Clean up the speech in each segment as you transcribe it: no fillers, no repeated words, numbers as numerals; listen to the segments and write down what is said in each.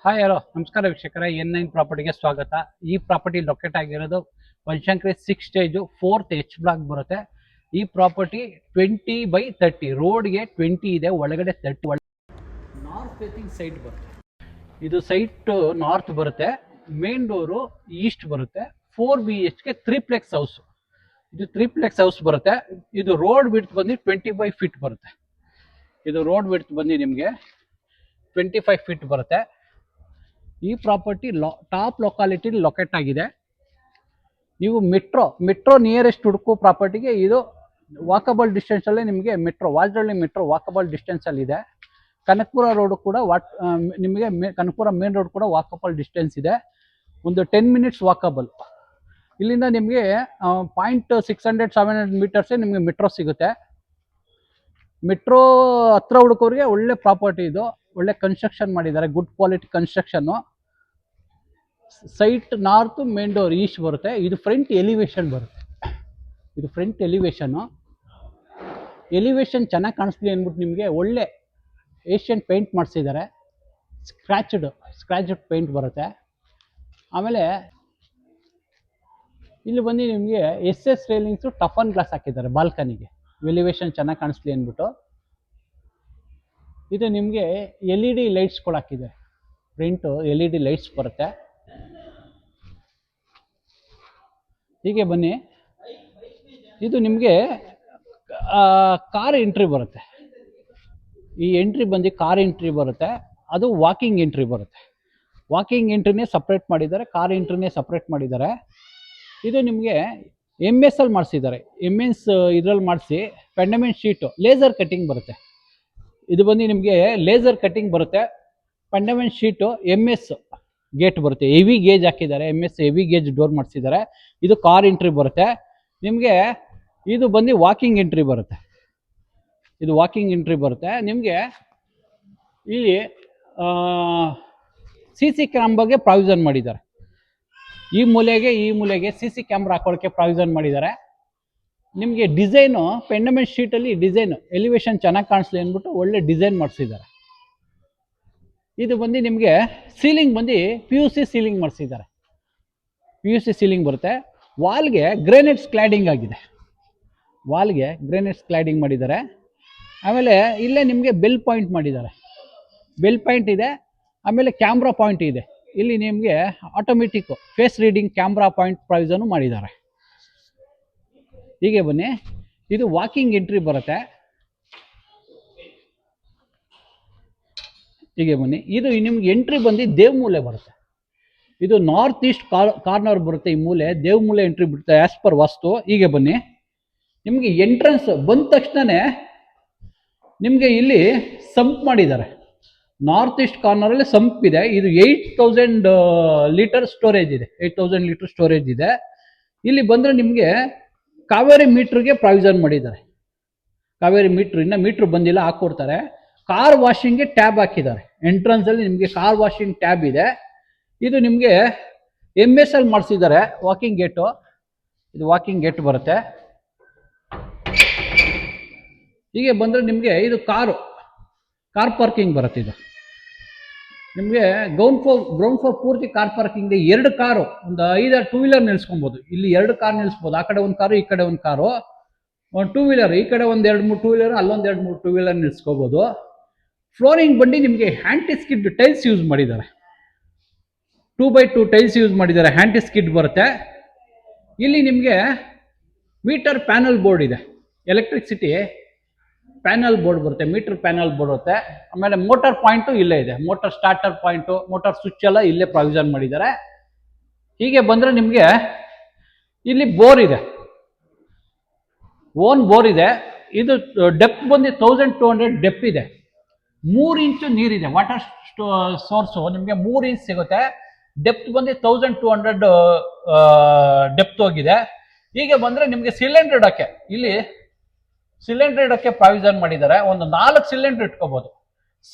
Hi hello ನಮಸ್ಕಾರ ವೀಕ್ಷಕರೇ, N9 ಪ್ರಾಪರ್ಟಿಗೆ ಸ್ವಾಗತ. ಈ ಪ್ರಾಪರ್ಟಿ ಲೊಕೇಟ್ ಆಗಿರೋದು Banashankari 6 stage 4th H block ಬರುತ್ತೆ. ಈ ಪ್ರಾಪರ್ಟಿ 20/30 ರೋಡ್ಗೆ 20 ಇದೆ, ಒಳಗಡೆ 30 ನಾರ್ತ್ ಫೇಸಿಂಗ್ ಸೈಟ್ ಬರುತ್ತೆ. ಇದು ಸೈಟ್ ನಾರ್ತ್ ಬರುತ್ತೆ, ಮೇನ್ ಡೋರು ಈಸ್ಟ್ ಬರುತ್ತೆ. 4 BHK 3 ಹೌಸ್. ಇದು 3 ಹೌಸ್ ಬರುತ್ತೆ. ಇದು ರೋಡ್ ವಿಡ್ತ್ ಬಂದು 25 ಫೀಟ್ ಬರುತ್ತೆ. ಇದು ರೋಡ್ ವಿಡ್ತ್ ಬಂದು ನಿಮಗೆ 25 ಫೀಟ್ ಬರುತ್ತೆ. ಈ ಪ್ರಾಪರ್ಟಿ ಟಾಪ್ ಲೊಕಾಲಿಟಿ ಲೊಕೇಟ್ ಆಗಿದೆ. ನೀವು ಮೆಟ್ರೋ ನಿಯರೆಸ್ಟ್ ಹುಡುಕು ಪ್ರಾಪರ್ಟಿಗೆ ಇದು ವಾಕಬಲ್ ಡಿಸ್ಟೆನ್ಸ್ ಅಲ್ಲಿ ನಿಮಗೆ ವಾಜರಳ್ಳಿ ಮೆಟ್ರೋ ವಾಕಬಲ್ ಡಿಸ್ಟೆನ್ಸ್ ಅಲ್ಲಿ ಇದೆ. ಕನಕಪುರ ರೋಡ್ ಕೂಡ ನಿಮಗೆ ಕನಕಪುರ ಮೇನ್ ರೋಡ್ ಕೂಡ ವಾಕಬಲ್ ಡಿಸ್ಟೆನ್ಸ್ ಇದೆ. ಒಂದು 10 ಮಿನಿಟ್ಸ್ ವಾಕಬಲ್. ಇಲ್ಲಿಂದ ನಿಮಗೆ 0.600-700 ಮೀಟರ್ಸ್ ನಿಮಗೆ ಮೆಟ್ರೋ ಸಿಗುತ್ತೆ. ಮೆಟ್ರೋ ಹತ್ರ ಹುಡುಕೋರಿಗೆ ಒಳ್ಳೆ ಪ್ರಾಪರ್ಟಿ ಇದು. ಒಳ್ಳೆ ಕನ್ಸ್ಟ್ರಕ್ಷನ್ ಮಾಡಿದ್ದಾರೆ, good quality construction. Site north, main door East ಬರುತ್ತೆ. ಇದು ಫ್ರಂಟ್ ಎಲಿವೇಶನ್ ಬರುತ್ತೆ. ಇದು ಫ್ರಂಟ್ ಎಲಿವೇಶನ್ ಚೆನ್ನಾಗಿ ಕಾಣಿಸ್ಲಿ ಅಂದ್ಬಿಟ್ಟು ನಿಮಗೆ ಒಳ್ಳೆ ಏಷ್ಯನ್ ಪೇಂಟ್ ಮಾಡಿಸಿದ್ದಾರೆ. ಸ್ಕ್ರಾಚ್ಡ್ ಪೇಂಟ್ ಬರುತ್ತೆ. ಆಮೇಲೆ ಇಲ್ಲಿ ಬಂದು ನಿಮಗೆ SS ರೈಲಿಂಗ್ಸು ಟಫನ್ ಗ್ಲಾಸ್ ಹಾಕಿದ್ದಾರೆ ಬಾಲ್ಕನಿಗೆ, ಎಲಿವೇಶನ್ ಚೆನ್ನಾಗಿ ಕಾಣಿಸ್ಲಿ ಅಂದ್ಬಿಟ್ಟು. ಇದು ನಿಮಗೆ LED ಲೈಟ್ಸ್ಗಳು ಹಾಕಿದೆ. ಪ್ರಿಂಟು LED ಲೈಟ್ಸ್ ಬರುತ್ತೆ. ಹೀಗೆ ಬನ್ನಿ, ಇದು ನಿಮಗೆ ಕಾರ್ ಎಂಟ್ರಿ ಬರುತ್ತೆ. ಈ ಎಂಟ್ರಿ ಬಂದು ಕಾರ್ ಎಂಟ್ರಿ ಬರುತ್ತೆ, ಅದು ವಾಕಿಂಗ್ ಎಂಟ್ರಿ ಬರುತ್ತೆ. ವಾಕಿಂಗ್ ಎಂಟ್ರಿನೇ ಸಪ್ರೇಟ್ ಮಾಡಿದ್ದಾರೆ, ಕಾರ್ ಎಂಟ್ರಿನೇ ಸಪ್ರೇಟ್ ಮಾಡಿದ್ದಾರೆ. ಇದು ನಿಮಗೆ MS ಅಲ್ಲಿ ಮಾಡಿಸಿದ್ದಾರೆ. MS ಇದರಲ್ಲಿ ಮಾಡಿಸಿ ಪೆಂಡಮೆಂಟ್ ಶೀಟು ಲೇಸರ್ ಕಟ್ಟಿಂಗ್ ಬರುತ್ತೆ. ಇದು ಬಂದು ನಿಮಗೆ ಲೇಸರ್ ಕಟ್ಟಿಂಗ್ ಬರುತ್ತೆ. ಪೆಂಡಮೆಂಟ್ ಶೀಟು MS ಗೇಟ್ ಬರುತ್ತೆ. ಹೆವಿ ಗೇಜ್ ಹಾಕಿದ್ದಾರೆ, MS ಹೆವಿ ಗೇಜ್ ಡೋರ್ ಮಾಡಿಸಿದ್ದಾರೆ. ಇದು ಕಾರ್ ಎಂಟ್ರಿ ಬರುತ್ತೆ. ನಿಮಗೆ ಇದು ಬಂದು ವಾಕಿಂಗ್ ಎಂಟ್ರಿ ಬರುತ್ತೆ. ಇದು ವಾಕಿಂಗ್ ಎಂಟ್ರಿ ಬರುತ್ತೆ. ನಿಮಗೆ ಇಲ್ಲಿ CC ಕ್ಯಾಮ್ರಾಗೆ ಪ್ರಾವಿಷನ್ ಮಾಡಿದ್ದಾರೆ. ಈ ಮೂಲೆಗೆ CC ಕ್ಯಾಮ್ರಾ ಹಾಕೊಳ್ಳೋಕ್ಕೆ ಪ್ರಾವಿಷನ್ ಮಾಡಿದ್ದಾರೆ. ನಿಮಗೆ ಡಿಸೈನು ಪೆಂಡಮೆಂಟ್ ಶೀಟಲ್ಲಿ ಡಿಸೈನು ಎಲಿವೇಶನ್ ಚೆನ್ನಾಗಿ ಕಾಣಿಸ್ಲಿ ಅಂದ್ಬಿಟ್ಟು ಒಳ್ಳೆ ಡಿಸೈನ್ ಮಾಡಿಸಿದ್ದಾರೆ. ಇದು ಬಂದು ನಿಮಗೆ ಸೀಲಿಂಗ್ ಬಂದು PUC ಸೀಲಿಂಗ್ ಮಾಡಿಸಿದ್ದಾರೆ. PUC ಸೀಲಿಂಗ್ ಬರುತ್ತೆ. ವಾಲ್ಗೆ ಗ್ರೇನೈಟ್ಸ್ ಕ್ಲಾಡಿಂಗ್ ಆಗಿದೆ. ವಾಲ್ಗೆ ಗ್ರೇನೈಟ್ಸ್ ಕ್ಲಾಡಿಂಗ್ ಮಾಡಿದ್ದಾರೆ. ಆಮೇಲೆ ಇಲ್ಲೇ ನಿಮಗೆ ಬೆಲ್ ಪಾಯಿಂಟ್ ಮಾಡಿದ್ದಾರೆ. ಬೆಲ್ ಪಾಯಿಂಟ್ ಇದೆ. ಆಮೇಲೆ ಕ್ಯಾಮ್ರಾ ಪಾಯಿಂಟ್ ಇದೆ. ಇಲ್ಲಿ ನಿಮಗೆ automatic face reading camera point provision ಮಾಡಿದ್ದಾರೆ. ಹೀಗೆ ಬನ್ನಿ, ಇದು ವಾಕಿಂಗ್ ಎಂಟ್ರಿ ಬರುತ್ತೆ. ಹೀಗೆ ಬನ್ನಿ, ಇದು ನಿಮ್ಗೆ ಎಂಟ್ರಿ ಬಂದು ದೇವಮೂಲೆ ಬರುತ್ತೆ. ಇದು ನಾರ್ತ್ ಈಸ್ಟ್ ಕಾರ್ನರ್ ಬರುತ್ತೆ. ಈ ಮೂಲೆ ದೇವಮೂಲೆ ಎಂಟ್ರಿ ಬಿಡುತ್ತೆ ಆಸ್ ಪರ್ ವಾಸ್ತು. ಹೀಗೆ ಬನ್ನಿ, ನಿಮಗೆ ಎಂಟ್ರೆನ್ಸ್ ಬಂದ ತಕ್ಷಣನೇ ನಿಮಗೆ ಇಲ್ಲಿ ಸಂಪ್ ಮಾಡಿದ್ದಾರೆ. ನಾರ್ತ್ ಈಸ್ಟ್ ಕಾರ್ನರಲ್ಲಿ ಸಂಪ್ ಇದೆ. ಇದು 8000 ಲೀಟರ್ ಸ್ಟೋರೇಜ್ ಇದೆ. 8000 ಲೀಟರ್ ಸ್ಟೋರೇಜ್ ಇದೆ. ಇಲ್ಲಿ ಬಂದರೆ ನಿಮಗೆ ಕಾವೇರಿ ಮೀಟ್ರಿಗೆ ಪ್ರಾವಿಷನ್ ಮಾಡಿದ್ದಾರೆ. ಕಾವೇರಿ ಮೀಟ್ರ್ ಬಂದಿಲ್ಲ, ಹಾಕೊಡ್ತಾರೆ. ಕಾರ್ ವಾಷಿಂಗ್ಗೆ ಟ್ಯಾಬ್ ಹಾಕಿದ್ದಾರೆ. ಎಂಟ್ರೆನ್ಸ್ ಅಲ್ಲಿ ನಿಮಗೆ ಕಾರ್ ವಾಷಿಂಗ್ ಟ್ಯಾಬ್ ಇದೆ. ಇದು ನಿಮಗೆ MS ಅಲ್ಲಿ ಮಾಡಿಸಿದ್ದಾರೆ ವಾಕಿಂಗ್ ಗೇಟು. ಇದು ವಾಕಿಂಗ್ ಗೇಟ್ ಬರುತ್ತೆ. ಹೀಗೆ ಬಂದರೆ ನಿಮಗೆ ಇದು ಕಾರ್ ಪಾರ್ಕಿಂಗ್ ಬರುತ್ತೆ. ಇದು ನಿಮಗೆ ಗ್ರೌಂಡ್ ಫ್ಲೋರ್ ಪೂರ್ತಿ ಕಾರ್ ಪಾರ್ಕಿಂಗ್ ಇದೆ. 2 ಕಾರು, ಒಂದು 5 2 ವೀಲರ್ ನಿಲ್ಸ್ಕೊಬೋದು. ಇಲ್ಲಿ 2 ಕಾರ್ ನಿಲ್ಸ್ಬೋದು. ಆ ಕಡೆ ಒಂದು ಕಾರು, ಈ ಕಡೆ ಒಂದು ಕಾರು. ಒಂದು 2 ವೀಲರ್, ಈ ಕಡೆ ಒಂದು 2-3 2 ವೀಲರ್, ಅಲ್ಲೊಂದು 2-3 2 ವೀಲರ್ ನಿಲ್ಸ್ಕೋಬೋದು. ಫ್ಲೋರಿಂಗ್ ಬಂದು ನಿಮಗೆ ಹ್ಯಾಂಟಿ ಸ್ಕಿಡ್ ಟೈಲ್ಸ್ ಯೂಸ್ ಮಾಡಿದ್ದಾರೆ. 2x2 ಟೈಲ್ಸ್ ಯೂಸ್ ಮಾಡಿದ್ದಾರೆ. ಹ್ಯಾಂಟಿ ಸ್ಕಿಡ್ ಬರುತ್ತೆ. ಇಲ್ಲಿ ನಿಮಗೆ ಮೀಟರ್ ಪ್ಯಾನಲ್ ಬೋರ್ಡ್ ಇದೆ. ಎಲೆಕ್ಟ್ರಿಸಿಟಿ ಪ್ಯಾನಲ್ ಬೋರ್ಡ್ ಬರುತ್ತೆ, ಮೀಟರ್ ಪ್ಯಾನಲ್ ಬೋರ್ಡ್ ಬರುತ್ತೆ. ಆಮೇಲೆ ಮೋಟಾರ್ ಪಾಯಿಂಟು ಇಲ್ಲೇ ಇದೆ. Motor starter point, motor switch ಎಲ್ಲ ಇಲ್ಲೇ ಪ್ರಾವಿಷನ್ ಮಾಡಿದ್ದಾರೆ. ಹೀಗೆ ಬಂದರೆ ನಿಮಗೆ ಇಲ್ಲಿ ಬೋರ್ ಇದೆ, ಓನ್ ಬೋರ್ ಇದೆ. ಇದು ಡೆಪ್ತ್ ಬಂದು 1200 ಡೆಪ್ತ್ ಇದೆ. 3 ಇಂಚು ನೀರಿದೆ. ವಾಟರ್ ಸೋರ್ಸು ನಿಮಗೆ 3 ಇಂಚ್ ಸಿಗುತ್ತೆ. ಡೆಪ್ತ್ ಬಂದು 1200 ಡೆಪ್ತ್ ಹೋಗಿದೆ. ಹೀಗೆ ಬಂದರೆ ನಿಮಗೆ ಸಿಲಿಂಡರ್ ಇಡೋಕ್ಕೆ ಇಲ್ಲಿ ಪ್ರಾವಿಷನ್ ಮಾಡಿದ್ದಾರೆ. ಒಂದು 4 ಸಿಲಿಂಡರ್ ಇಟ್ಕೋಬಹುದು.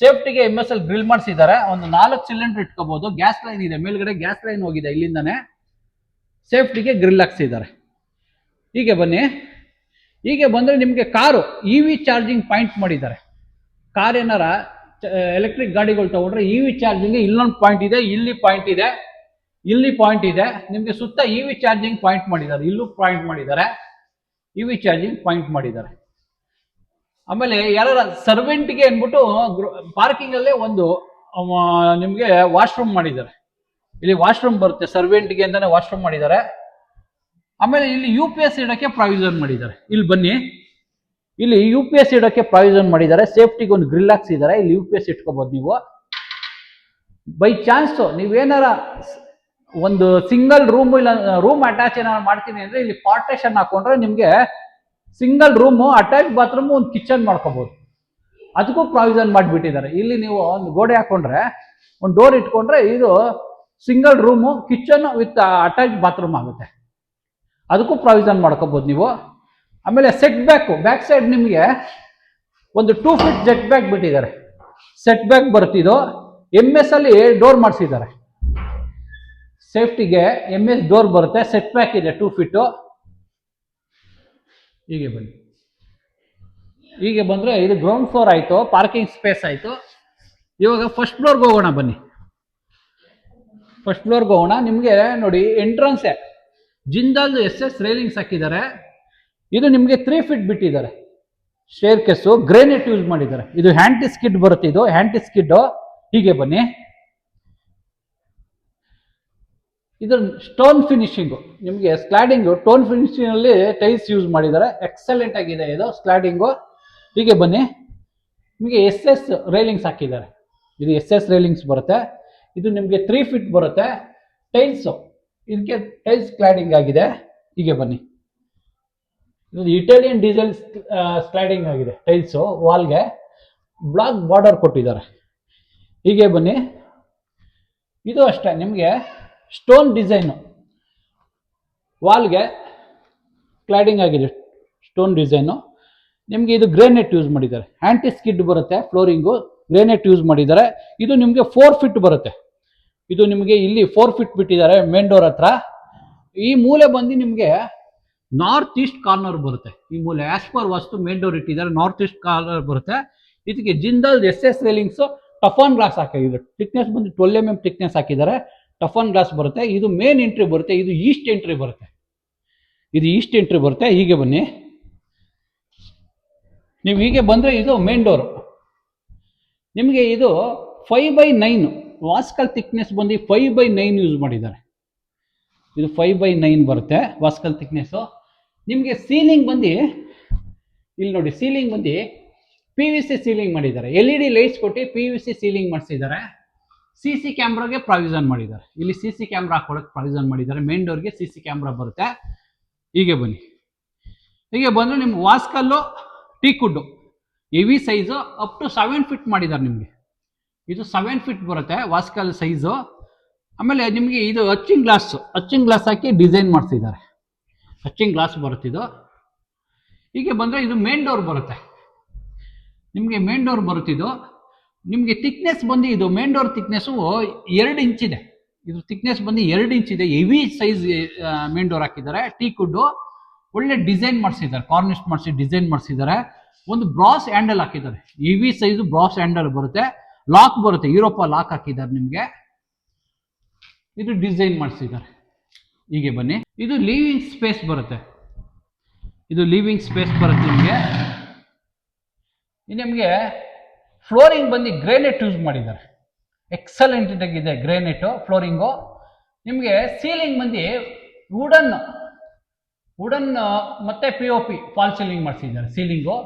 ಸೇಫ್ಟಿಗೆ MS ಅಲ್ಲಿ ಗ್ರಿಲ್ ಮಾಡಿಸಿದ್ದಾರೆ. ಒಂದು 4 ಸಿಲಿಂಡರ್ ಇಟ್ಕೋಬಹುದು. ಗ್ಯಾಸ್ ಲೈನ್ ಇದೆ, ಮೇಲ್ಗಡೆ ಗ್ಯಾಸ್ ಲೈನ್ ಹೋಗಿದೆ. ಇಲ್ಲಿಂದಾನೆ ಸೇಫ್ಟಿಗೆ ಗ್ರಿಲ್ ಹಾಕ್ಸಿದ್ದಾರೆ. ಹೀಗೆ ಬನ್ನಿ, ಹೀಗೆ ಬಂದರೆ ನಿಮಗೆ ಕಾರು EV ಚಾರ್ಜಿಂಗ್ ಪಾಯಿಂಟ್ ಮಾಡಿದ್ದಾರೆ. ಕಾರ್ ಏನಾರ ಎಲೆಕ್ಟ್ರಿಕ್ ಗಾಡಿಗಳು ತಗೊಂಡ್ರೆ ಇ ವಿ ಚಾರ್ಜಿಂಗ್ ಇಲ್ಲೊಂದು ಪಾಯಿಂಟ್ ಇದೆ, ಇಲ್ಲಿ ಪಾಯಿಂಟ್ ಇದೆ, ಇಲ್ಲಿ ಪಾಯಿಂಟ್ ಇದೆ. ನಿಮಗೆ ಸುತ್ತ ಇ ವಿ ಚಾರ್ಜಿಂಗ್ ಪಾಯಿಂಟ್ ಮಾಡಿದ್ದಾರೆ, ಇಲ್ಲೂ ಪಾಯಿಂಟ್ ಮಾಡಿದ್ದಾರೆ, ಇ ವಿ ಚಾರ್ಜಿಂಗ್ ಪಾಯಿಂಟ್ ಮಾಡಿದ್ದಾರೆ. ಆಮೇಲೆ ಯಾರ ಸರ್ವೆಂಟ್ಗೆ ಅಂದ್ಬಿಟ್ಟು ಪಾರ್ಕಿಂಗ್ ಅಲ್ಲೇ ಒಂದು ನಿಮಗೆ ವಾಶ್ರೂಮ್ ಮಾಡಿದ್ದಾರೆ. ಇಲ್ಲಿ ವಾಶ್ರೂಮ್ ಬರುತ್ತೆ, ಸರ್ವೆಂಟ್ಗೆ ಅಂತಾನೆ ವಾಶ್ರೂಮ್ ಮಾಡಿದ್ದಾರೆ. ಆಮೇಲೆ ಇಲ್ಲಿ ಯು ಪಿ ಎಸ್ ಇಡೋಕ್ಕೆ ಪ್ರಾವಿಷನ್ ಮಾಡಿದ್ದಾರೆ. ಇಲ್ಲಿ ಬನ್ನಿ, ಇಲ್ಲಿ ಯು ಪಿ ಎಸ್ ಇಡೋಕ್ಕೆ ಪ್ರಾವಿಷನ್ ಮಾಡಿದ್ದಾರೆ. ಸೇಫ್ಟಿಗೆ ಒಂದು ಗ್ರಿಲ್ ಹಾಕ್ಸಿದ್ದಾರೆ, ಇಲ್ಲಿ ಯು ಪಿ ಎಸ್ ಇಟ್ಕೋಬಹುದು. ನೀವು ಬೈ ಚಾನ್ಸ್ ನೀವೇನಾರ ಒಂದು ಸಿಂಗಲ್ ರೂಮ್ ಇಲ್ಲ ರೂಮ್ ಅಟ್ಯಾಚ್ ಏನಾರು ಮಾಡ್ತೀನಿ ಅಂದ್ರೆ ಇಲ್ಲಿ ಪಾರ್ಟೇಷನ್ ಹಾಕೊಂಡ್ರೆ ನಿಮ್ಗೆ ಸಿಂಗಲ್ ರೂಮು, ಅಟ್ಯಾಚ್ ಬಾತ್ರೂಮ್, ಒಂದು ಕಿಚನ್ ಮಾಡ್ಕೋಬಹುದು. ಅದಕ್ಕೂ ಪ್ರಾವಿಷನ್ ಮಾಡಿಬಿಟ್ಟಿದ್ದಾರೆ. ಇಲ್ಲಿ ನೀವು ಒಂದು ಗೋಡೆ ಹಾಕೊಂಡ್ರೆ, ಒಂದು ಡೋರ್ ಇಟ್ಕೊಂಡ್ರೆ ಇದು single room, kitchen with attach bathroom ಆಗುತ್ತೆ. ಅದಕ್ಕೂ ಪ್ರಾವಿಷನ್ ಮಾಡ್ಕೋಬಹುದು ನೀವು. ಆಮೇಲೆ ಸೆಟ್ ಬ್ಯಾಕ್ ಸೈಡ್ ನಿಮಗೆ ಒಂದು 2 ಫೀಟ್ ಜೆಟ್ ಬ್ಯಾಕ್ ಬಿಟ್ಟಿದ್ದಾರೆ. ಸೆಟ್ ಬ್ಯಾಕ್ ಬರ್ತಿದ್ದು MS ಅಲ್ಲಿ ಡೋರ್ ಮಾಡಿಸಿದ್ದಾರೆ. ಸೇಫ್ಟಿಗೆ MS ಡೋರ್ ಬರುತ್ತೆ, ಸೆಟ್ ಬ್ಯಾಕ್ ಇದೆ 2 ಫೀಟು. ಹೀಗೆ ಬನ್ನಿ, ಹೀಗೆ ಬಂದ್ರೆ ಇದು ಗ್ರೌಂಡ್ ಫ್ಲೋರ್ ಆಯ್ತು, ಪಾರ್ಕಿಂಗ್ ಸ್ಪೇಸ್ ಆಯ್ತು. ಇವಾಗ ಫಸ್ಟ್ ಫ್ಲೋರ್ಗೆ ಹೋಗೋಣ ಬನ್ನಿ. ಫಸ್ಟ್ ಫ್ಲೋರ್ಗೆ ಹೋಗೋಣ. ನಿಮಗೆ ನೋಡಿ ಎಂಟ್ರನ್ಸ್ ಜಿಂದಾಲ್ SS ರೈಲಿಂಗ್ಸ್ ಹಾಕಿದ್ದಾರೆ. ಇದು ನಿಮಗೆ 3 ಫೀಟ್ ಬಿಟ್ಟಿದ್ದಾರೆ. ಸ್ಟೇರ್ ಕೇಸು ಗ್ರೇನೈಟ್ ಯೂಸ್ ಮಾಡಿದ್ದಾರೆ. ಇದು ಹ್ಯಾಂಟಿ ಸ್ಕಿಡ್ ಬರುತ್ತೆ, ಇದು ಹ್ಯಾಂಟಿ ಸ್ಕಿಡ್. ಹೀಗೆ ಬನ್ನಿ, ಇದು ಸ್ಟೋನ್ ಫಿನಿಶಿಂಗು, ನಿಮಗೆ ಸ್ಲಾಡಿಂಗು ಟೋನ್ ಫಿನಿಶಿಂಗ್ ಅಲ್ಲಿ ಟೈಲ್ಸ್ ಯೂಸ್ ಮಾಡಿದ್ದಾರೆ. ಎಕ್ಸಲೆಂಟ್ ಆಗಿದೆ ಇದು ಸ್ಲಾಡಿಂಗು. ಹೀಗೆ ಬನ್ನಿ, ನಿಮಗೆ SS ರೈಲಿಂಗ್ಸ್ ಹಾಕಿದ್ದಾರೆ. ಇದು SS ರೈಲಿಂಗ್ಸ್ ಬರುತ್ತೆ. ಇದು ನಿಮಗೆ 3 ಫೀಟ್ ಬರುತ್ತೆ. ಟೈಲ್ಸು ಇದಕ್ಕೆ ಟೈಲ್ಸ್ ಕ್ಲಾಡಿಂಗ್ ಆಗಿದೆ. ಹೀಗೆ ಬನ್ನಿ, ಇದು ಇಟಾಲಿಯನ್ ಡೀಸೆಲ್ ಸ್ಲೈಡಿಂಗ್ ಆಗಿದೆ. ಟೈಲ್ಸು ವಾಲ್ಗೆ ಬ್ಲಾಕ್ ಬಾರ್ಡರ್ ಕೊಟ್ಟಿದ್ದಾರೆ. ಹೀಗೆ ಬನ್ನಿ, ಇದು ಅಷ್ಟೇ ನಿಮಗೆ ಸ್ಟೋನ್ ಡಿಸೈನು, ವಾಲ್ಗೆ ಕ್ಲಾಡಿಂಗ್ ಆಗಿದೆ ಸ್ಟೋನ್ ಡಿಸೈನು. ನಿಮಗೆ ಇದು ಗ್ರೇನೈಟ್ ಯೂಸ್ ಮಾಡಿದ್ದಾರೆ. ಆಂಟಿ ಸ್ಕಿಡ್ ಬರುತ್ತೆ, ಫ್ಲೋರಿಂಗು ಗ್ರೇನೈಟ್ ಯೂಸ್ ಮಾಡಿದ್ದಾರೆ. ಇದು ನಿಮಗೆ 4 ಫೀಟ್ ಬರುತ್ತೆ. ಇದು ನಿಮಗೆ ಇಲ್ಲಿ 4 ಫೀಟ್ ಬಿಟ್ಟಿದ್ದಾರೆ ಮೇನ್ ಡೋರ್ ಹತ್ರ. ಈ ಮೂಲೆ ಬಂದು ನಿಮಗೆ ನಾರ್ತ್ ಈಸ್ಟ್ ಕಾರ್ನರ್ ಬರುತ್ತೆ. ಈ ಮೂಲೆ ಆಸ್ ಪರ್ ವಾಸ್ತು ಮೇನ್ ಡೋರ್ ಇಟ್ಟಿದ್ದಾರೆ, ನಾರ್ತ್ ಈಸ್ಟ್ ಕಾರ್ನರ್ ಬರುತ್ತೆ. ಇದಕ್ಕೆ Jindal SS railings toughen glass ಹಾಕಿದ್ದಾರೆ. ಥಿಕ್ನೆಸ್ ಬಂದು 12 mm ಥಿಕ್ನೆಸ್ ಹಾಕಿದ್ದಾರೆ. ಟಫನ್ ಗ್ಲಾಸ್ ಬರುತ್ತೆ. ಇದು ಮೇನ್ ಎಂಟ್ರಿ ಬರುತ್ತೆ, ಇದು ಈಸ್ಟ್ ಎಂಟ್ರಿ ಬರುತ್ತೆ. ಇದು ಈಸ್ಟ್ ಎಂಟ್ರಿ ಬರುತ್ತೆ. ಹೀಗೆ ಬನ್ನಿ, ನೀವು ಹೀಗೆ ಬಂದರೆ ಇದು ಮೇನ್ ಡೋರ್. ನಿಮಗೆ ಇದು 5/9 ವಾಸ್ಕಲ್ ಥಿಕ್ನೆಸ್ ಬಂದು 5/9 ಯೂಸ್ ಮಾಡಿದ್ದಾರೆ. ಇದು 5/9 ಬರುತ್ತೆ ವಾಸ್ಕಲ್ ಥಿಕ್ನೆಸ್ಸು. ನಿಮಗೆ ಸೀಲಿಂಗ್ ಬಂದು ಇಲ್ಲಿ ನೋಡಿ, ಸೀಲಿಂಗ್ ಬಂದು PVC ಸೀಲಿಂಗ್ ಮಾಡಿದ್ದಾರೆ. LED ಲೈಟ್ಸ್ ಕೊಟ್ಟು PVC ಸೀಲಿಂಗ್ ಮಾಡಿಸಿದ್ದಾರೆ. CC ಕ್ಯಾಮ್ರಾಗೆ ಪ್ರಾವಿಷನ್ ಮಾಡಿದ್ದಾರೆ. ಇಲ್ಲಿ CC ಕ್ಯಾಮ್ರಾ ಹಾಕೊಳ್ಳೋಕೆ ಪ್ರಾವಿಷನ್ ಮಾಡಿದ್ದಾರೆ. ಮೇನ್ ಡೋರ್ಗೆ CC ಕ್ಯಾಮ್ರಾ ಬರುತ್ತೆ. ಹೀಗೆ ಬನ್ನಿ, ಹೀಗೆ ಬಂದರೆ ನಿಮ್ಗೆ ವಾಸ್ಕಲ್ಲು teakwood heavy size up to 7 feet ಮಾಡಿದ್ದಾರೆ. ನಿಮಗೆ ಇದು 7 ಫೀಟ್ ಬರುತ್ತೆ ವಾಸ್ಕಲ್ ಸೈಜು. ಆಮೇಲೆ ನಿಮಗೆ ಇದು ಅಚ್ಚಿಂಗ್ ಗ್ಲಾಸ್ ಹಾಕಿ ಡಿಸೈನ್ ಮಾಡಿಸಿದ್ದಾರೆ. ಅಚ್ಚಿಂಗ್ ಗ್ಲಾಸ್ ಬರುತ್ತಿದ್ದು. ಹೀಗೆ ಬಂದರೆ ಇದು ಮೇನ್ ಡೋರ್ ಬರುತ್ತೆ. ನಿಮಗೆ ಮೇನ್ ಡೋರ್ ಬರುತ್ತಿದ್ದು. ನಿಮಗೆ ಥಿಕ್ನೆಸ್ ಬಂದು ಇದು ಮೇನ್ ಡೋರ್ ಥಿಕ್ನೆಸ್ಸು 2 ಇಂಚಿದೆ. ಇದು ಥಿಕ್ನೆಸ್ ಬಂದು 2 ಇಂಚಿದೆ. ಹೆವಿ ಸೈಜ್ ಮೇನ್ ಡೋರ್ ಹಾಕಿದ್ದಾರೆ. ಟೀಕುಡ್ಡು ಒಳ್ಳೆ ಡಿಸೈನ್ ಮಾಡಿಸಿದ್ದಾರೆ, ಕಾರ್ನಿಶ್ ಮಾಡಿಸಿ ಡಿಸೈನ್ ಮಾಡಿಸಿದ್ದಾರೆ. ಒಂದು ಬ್ರಾಸ್ ಹ್ಯಾಂಡಲ್ ಹಾಕಿದ್ದಾರೆ. ಹೆವಿ ಸೈಜು ಬ್ರಾಸ್ ಹ್ಯಾಂಡಲ್ ಬರುತ್ತೆ. ಲಾಕ್ ಬರುತ್ತೆ, ಯುರೋಪ ಲಾಕ್ ಹಾಕಿದ್ದಾರೆ. ನಿಮಗೆ ಇದು ಡಿಸೈನ್ ಮಾಡಿಸಿದ್ದಾರೆ. ಹೀಗೆ ಬನ್ನಿ, ಇದು ಲಿವಿಂಗ್ ಸ್ಪೇಸ್ ಬರುತ್ತೆ. ಇದು ಲಿವಿಂಗ್ ಸ್ಪೇಸ್ ಬರುತ್ತೆ ನಿಮಗೆ. ನಿಮಗೆ ಫ್ಲೋರಿಂಗ್ ಬಂದು ಗ್ರೇನೈಟ್ ಯೂಸ್ ಮಾಡಿದ್ದಾರೆ. ಎಕ್ಸಲೆಂಟ್ ಆಗಿದೆ ಗ್ರೇನೈಟು ಫ್ಲೋರಿಂಗು. ನಿಮಗೆ ಸೀಲಿಂಗ್ ಬಂದು ವುಡನ್ ಮತ್ತೆ POP ಫಾಲ್ ಸೀಲಿಂಗ್ ಮಾಡಿಸಿದ್ದಾರೆ. ಸೀಲಿಂಗು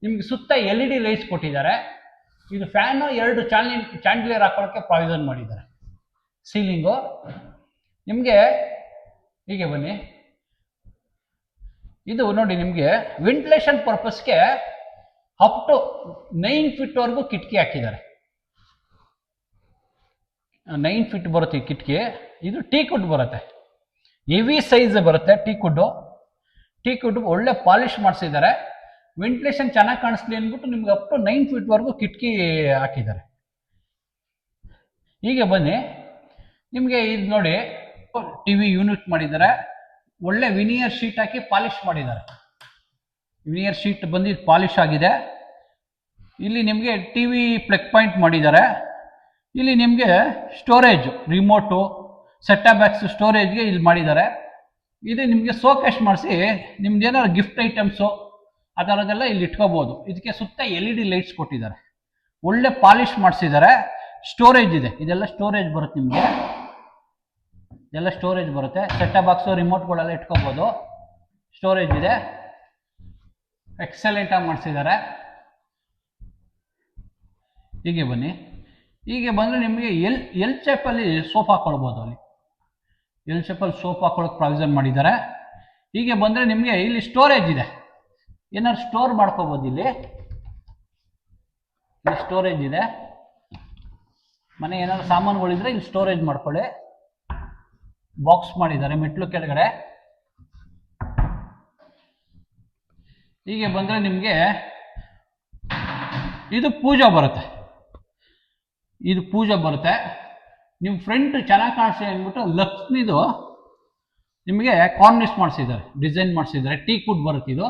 ನಿಮಗೆ ಸುತ್ತ LED ಲೈಟ್ಸ್ ಕೊಟ್ಟಿದ್ದಾರೆ. ಇದು ಫ್ಯಾನು 2 ಚಾಂಡ್ಲಿಯರ್ ಹಾಕೊಳ್ಳೋಕ್ಕೆ ಪ್ರಾವಿಷನ್ ಮಾಡಿದ್ದಾರೆ. ಸೀಲಿಂಗು ನಿಮಗೆ ಹೀಗೆ ಬನ್ನಿ, ಇದು ನೋಡಿ ನಿಮಗೆ ವೆಂಟಿಲೇಷನ್ ಪರ್ಪಸ್ಗೆ ಅಪ್ ಟು 9 ಫೀಟ್ವರೆಗೂ ಕಿಟಕಿ ಹಾಕಿದ್ದಾರೆ. 9 ಫೀಟ್ ಬರುತ್ತೆ ಈ ಕಿಟಕಿ. ಇದು ಟೀಕುಡ್ ಬರುತ್ತೆ, ಹೆವಿ ಸೈಜ್ ಬರುತ್ತೆ. ಟೀಕುಡ್ ಒಳ್ಳೆ ಪಾಲಿಶ್ ಮಾಡಿಸಿದ್ದಾರೆ. ವೆಂಟಿಲೇಷನ್ ಚೆನ್ನಾಗಿ ಕಾಣಿಸ್ಲಿ ಅಂದ್ಬಿಟ್ಟು ನಿಮ್ಗೆ ಅಪ್ ಟು 9 ಫೀಟ್ವರೆಗೂ ಕಿಟಕಿ ಹಾಕಿದ್ದಾರೆ. ಹೀಗೆ ಬನ್ನಿ, ನಿಮಗೆ ಇದು ನೋಡಿ TV ಯೂನಿಟ್ ಮಾಡಿದ್ದಾರೆ. ಒಳ್ಳೆ ವಿನಿಯರ್ ಶೀಟ್ ಹಾಕಿ ಪಾಲಿಶ್ ಮಾಡಿದ್ದಾರೆ. ವಿನಿಯರ್ ಶೀಟ್ ಬಂದು ಪಾಲಿಶ್ ಆಗಿದೆ. ಇಲ್ಲಿ ನಿಮಗೆ ಟಿ ವಿ ಪ್ಲಗ್ ಪಾಯಿಂಟ್ ಮಾಡಿದ್ದಾರೆ. ಇಲ್ಲಿ ನಿಮಗೆ ಸ್ಟೋರೇಜ್ ರಿಮೋಟು ಸೆಟ್ ಬ್ಯಾಕ್ಸ್ ಸ್ಟೋರೇಜ್ಗೆ ಇಲ್ಲಿ ಮಾಡಿದ್ದಾರೆ. ಇದು ನಿಮಗೆ ಸೋಕೇಶ್ ಮಾಡಿಸಿ ನಿಮ್ದು ಏನಾದ್ರು ಗಿಫ್ಟ್ ಐಟಮ್ಸು ಆ ಥರದ್ದೆಲ್ಲ ಇಲ್ಲಿ ಇಟ್ಕೋಬೋದು. ಇದಕ್ಕೆ ಸುತ್ತ LED ಲೈಟ್ಸ್ ಕೊಟ್ಟಿದ್ದಾರೆ, ಒಳ್ಳೆ ಪಾಲಿಶ್ ಮಾಡಿಸಿದ್ದಾರೆ. ಸ್ಟೋರೇಜ್ ಇದೆ, ಇದೆಲ್ಲ ಸ್ಟೋರೇಜ್ ಬರುತ್ತೆ ನಿಮಗೆ, ಇದೆಲ್ಲ ಸ್ಟೋರೇಜ್ ಬರುತ್ತೆ. ಸೆಟ್ ಬಾಕ್ಸು ರಿಮೋಟ್ಗಳೆಲ್ಲ ಇಟ್ಕೋಬೋದು, ಸ್ಟೋರೇಜ್ ಇದೆ. ಎಕ್ಸಲೆಂಟ್ ಆಗಿ ಮಾಡಿಸಿದ್ದಾರೆ. ಹೀಗೆ ಬನ್ನಿ, ಹೀಗೆ ಬಂದರೆ ನಿಮಗೆ ಎಲ್ ಶೇಪಲ್ಲಿ ಸೋಫಾ ಹಾಕೊಳ್ಬೋದು. ಅಲ್ಲಿ ಎಲ್ ಶೇಪಲ್ಲಿ ಸೋಫಾ ಹಾಕೊಳ್ಳೋಕೆ ಪ್ರಾವಿಷನ್ ಮಾಡಿದ್ದಾರೆ. ಹೀಗೆ ಬಂದರೆ ನಿಮಗೆ ಇಲ್ಲಿ ಸ್ಟೋರೇಜ್ ಇದೆ, ಏನಾದ್ರು ಸ್ಟೋರ್ ಮಾಡ್ಕೋಬೋದು. ಇಲ್ಲಿ ಸ್ಟೋರೇಜ್ ಇದೆ, ಮನೆ ಏನಾದ್ರು ಸಾಮಾನುಗಳಿದ್ರೆ ಇಲ್ಲಿ ಸ್ಟೋರೇಜ್ ಮಾಡ್ಕೊಳ್ಳಿ. ಬಾಕ್ಸ್ ಮಾಡಿದ್ದಾರೆ ಮೆಟ್ಲು ಕೆಳಗಡೆ. ಹೀಗೆ ಬಂದರೆ ನಿಮಗೆ ಇದು ಪೂಜಾ ಬರುತ್ತೆ, ಇದು ಪೂಜಾ ಬರುತ್ತೆ. ನಿಮ್ಮ ಫ್ರಂಟ್ ಚೆನ್ನಾಗಿ ಕಾಣಿಸಿ ಅಂದ್ಬಿಟ್ಟು ಲಕ್ಷ್ಮಿದು ನಿಮಗೆ ಕಾರ್ನಿಶ್ ಮಾಡಿಸಿದ್ದಾರೆ, ಡಿಸೈನ್ ಮಾಡಿಸಿದ್ದಾರೆ. ಟೀ ಕುಡ್ ಬರುತ್ತೆ, ಇದು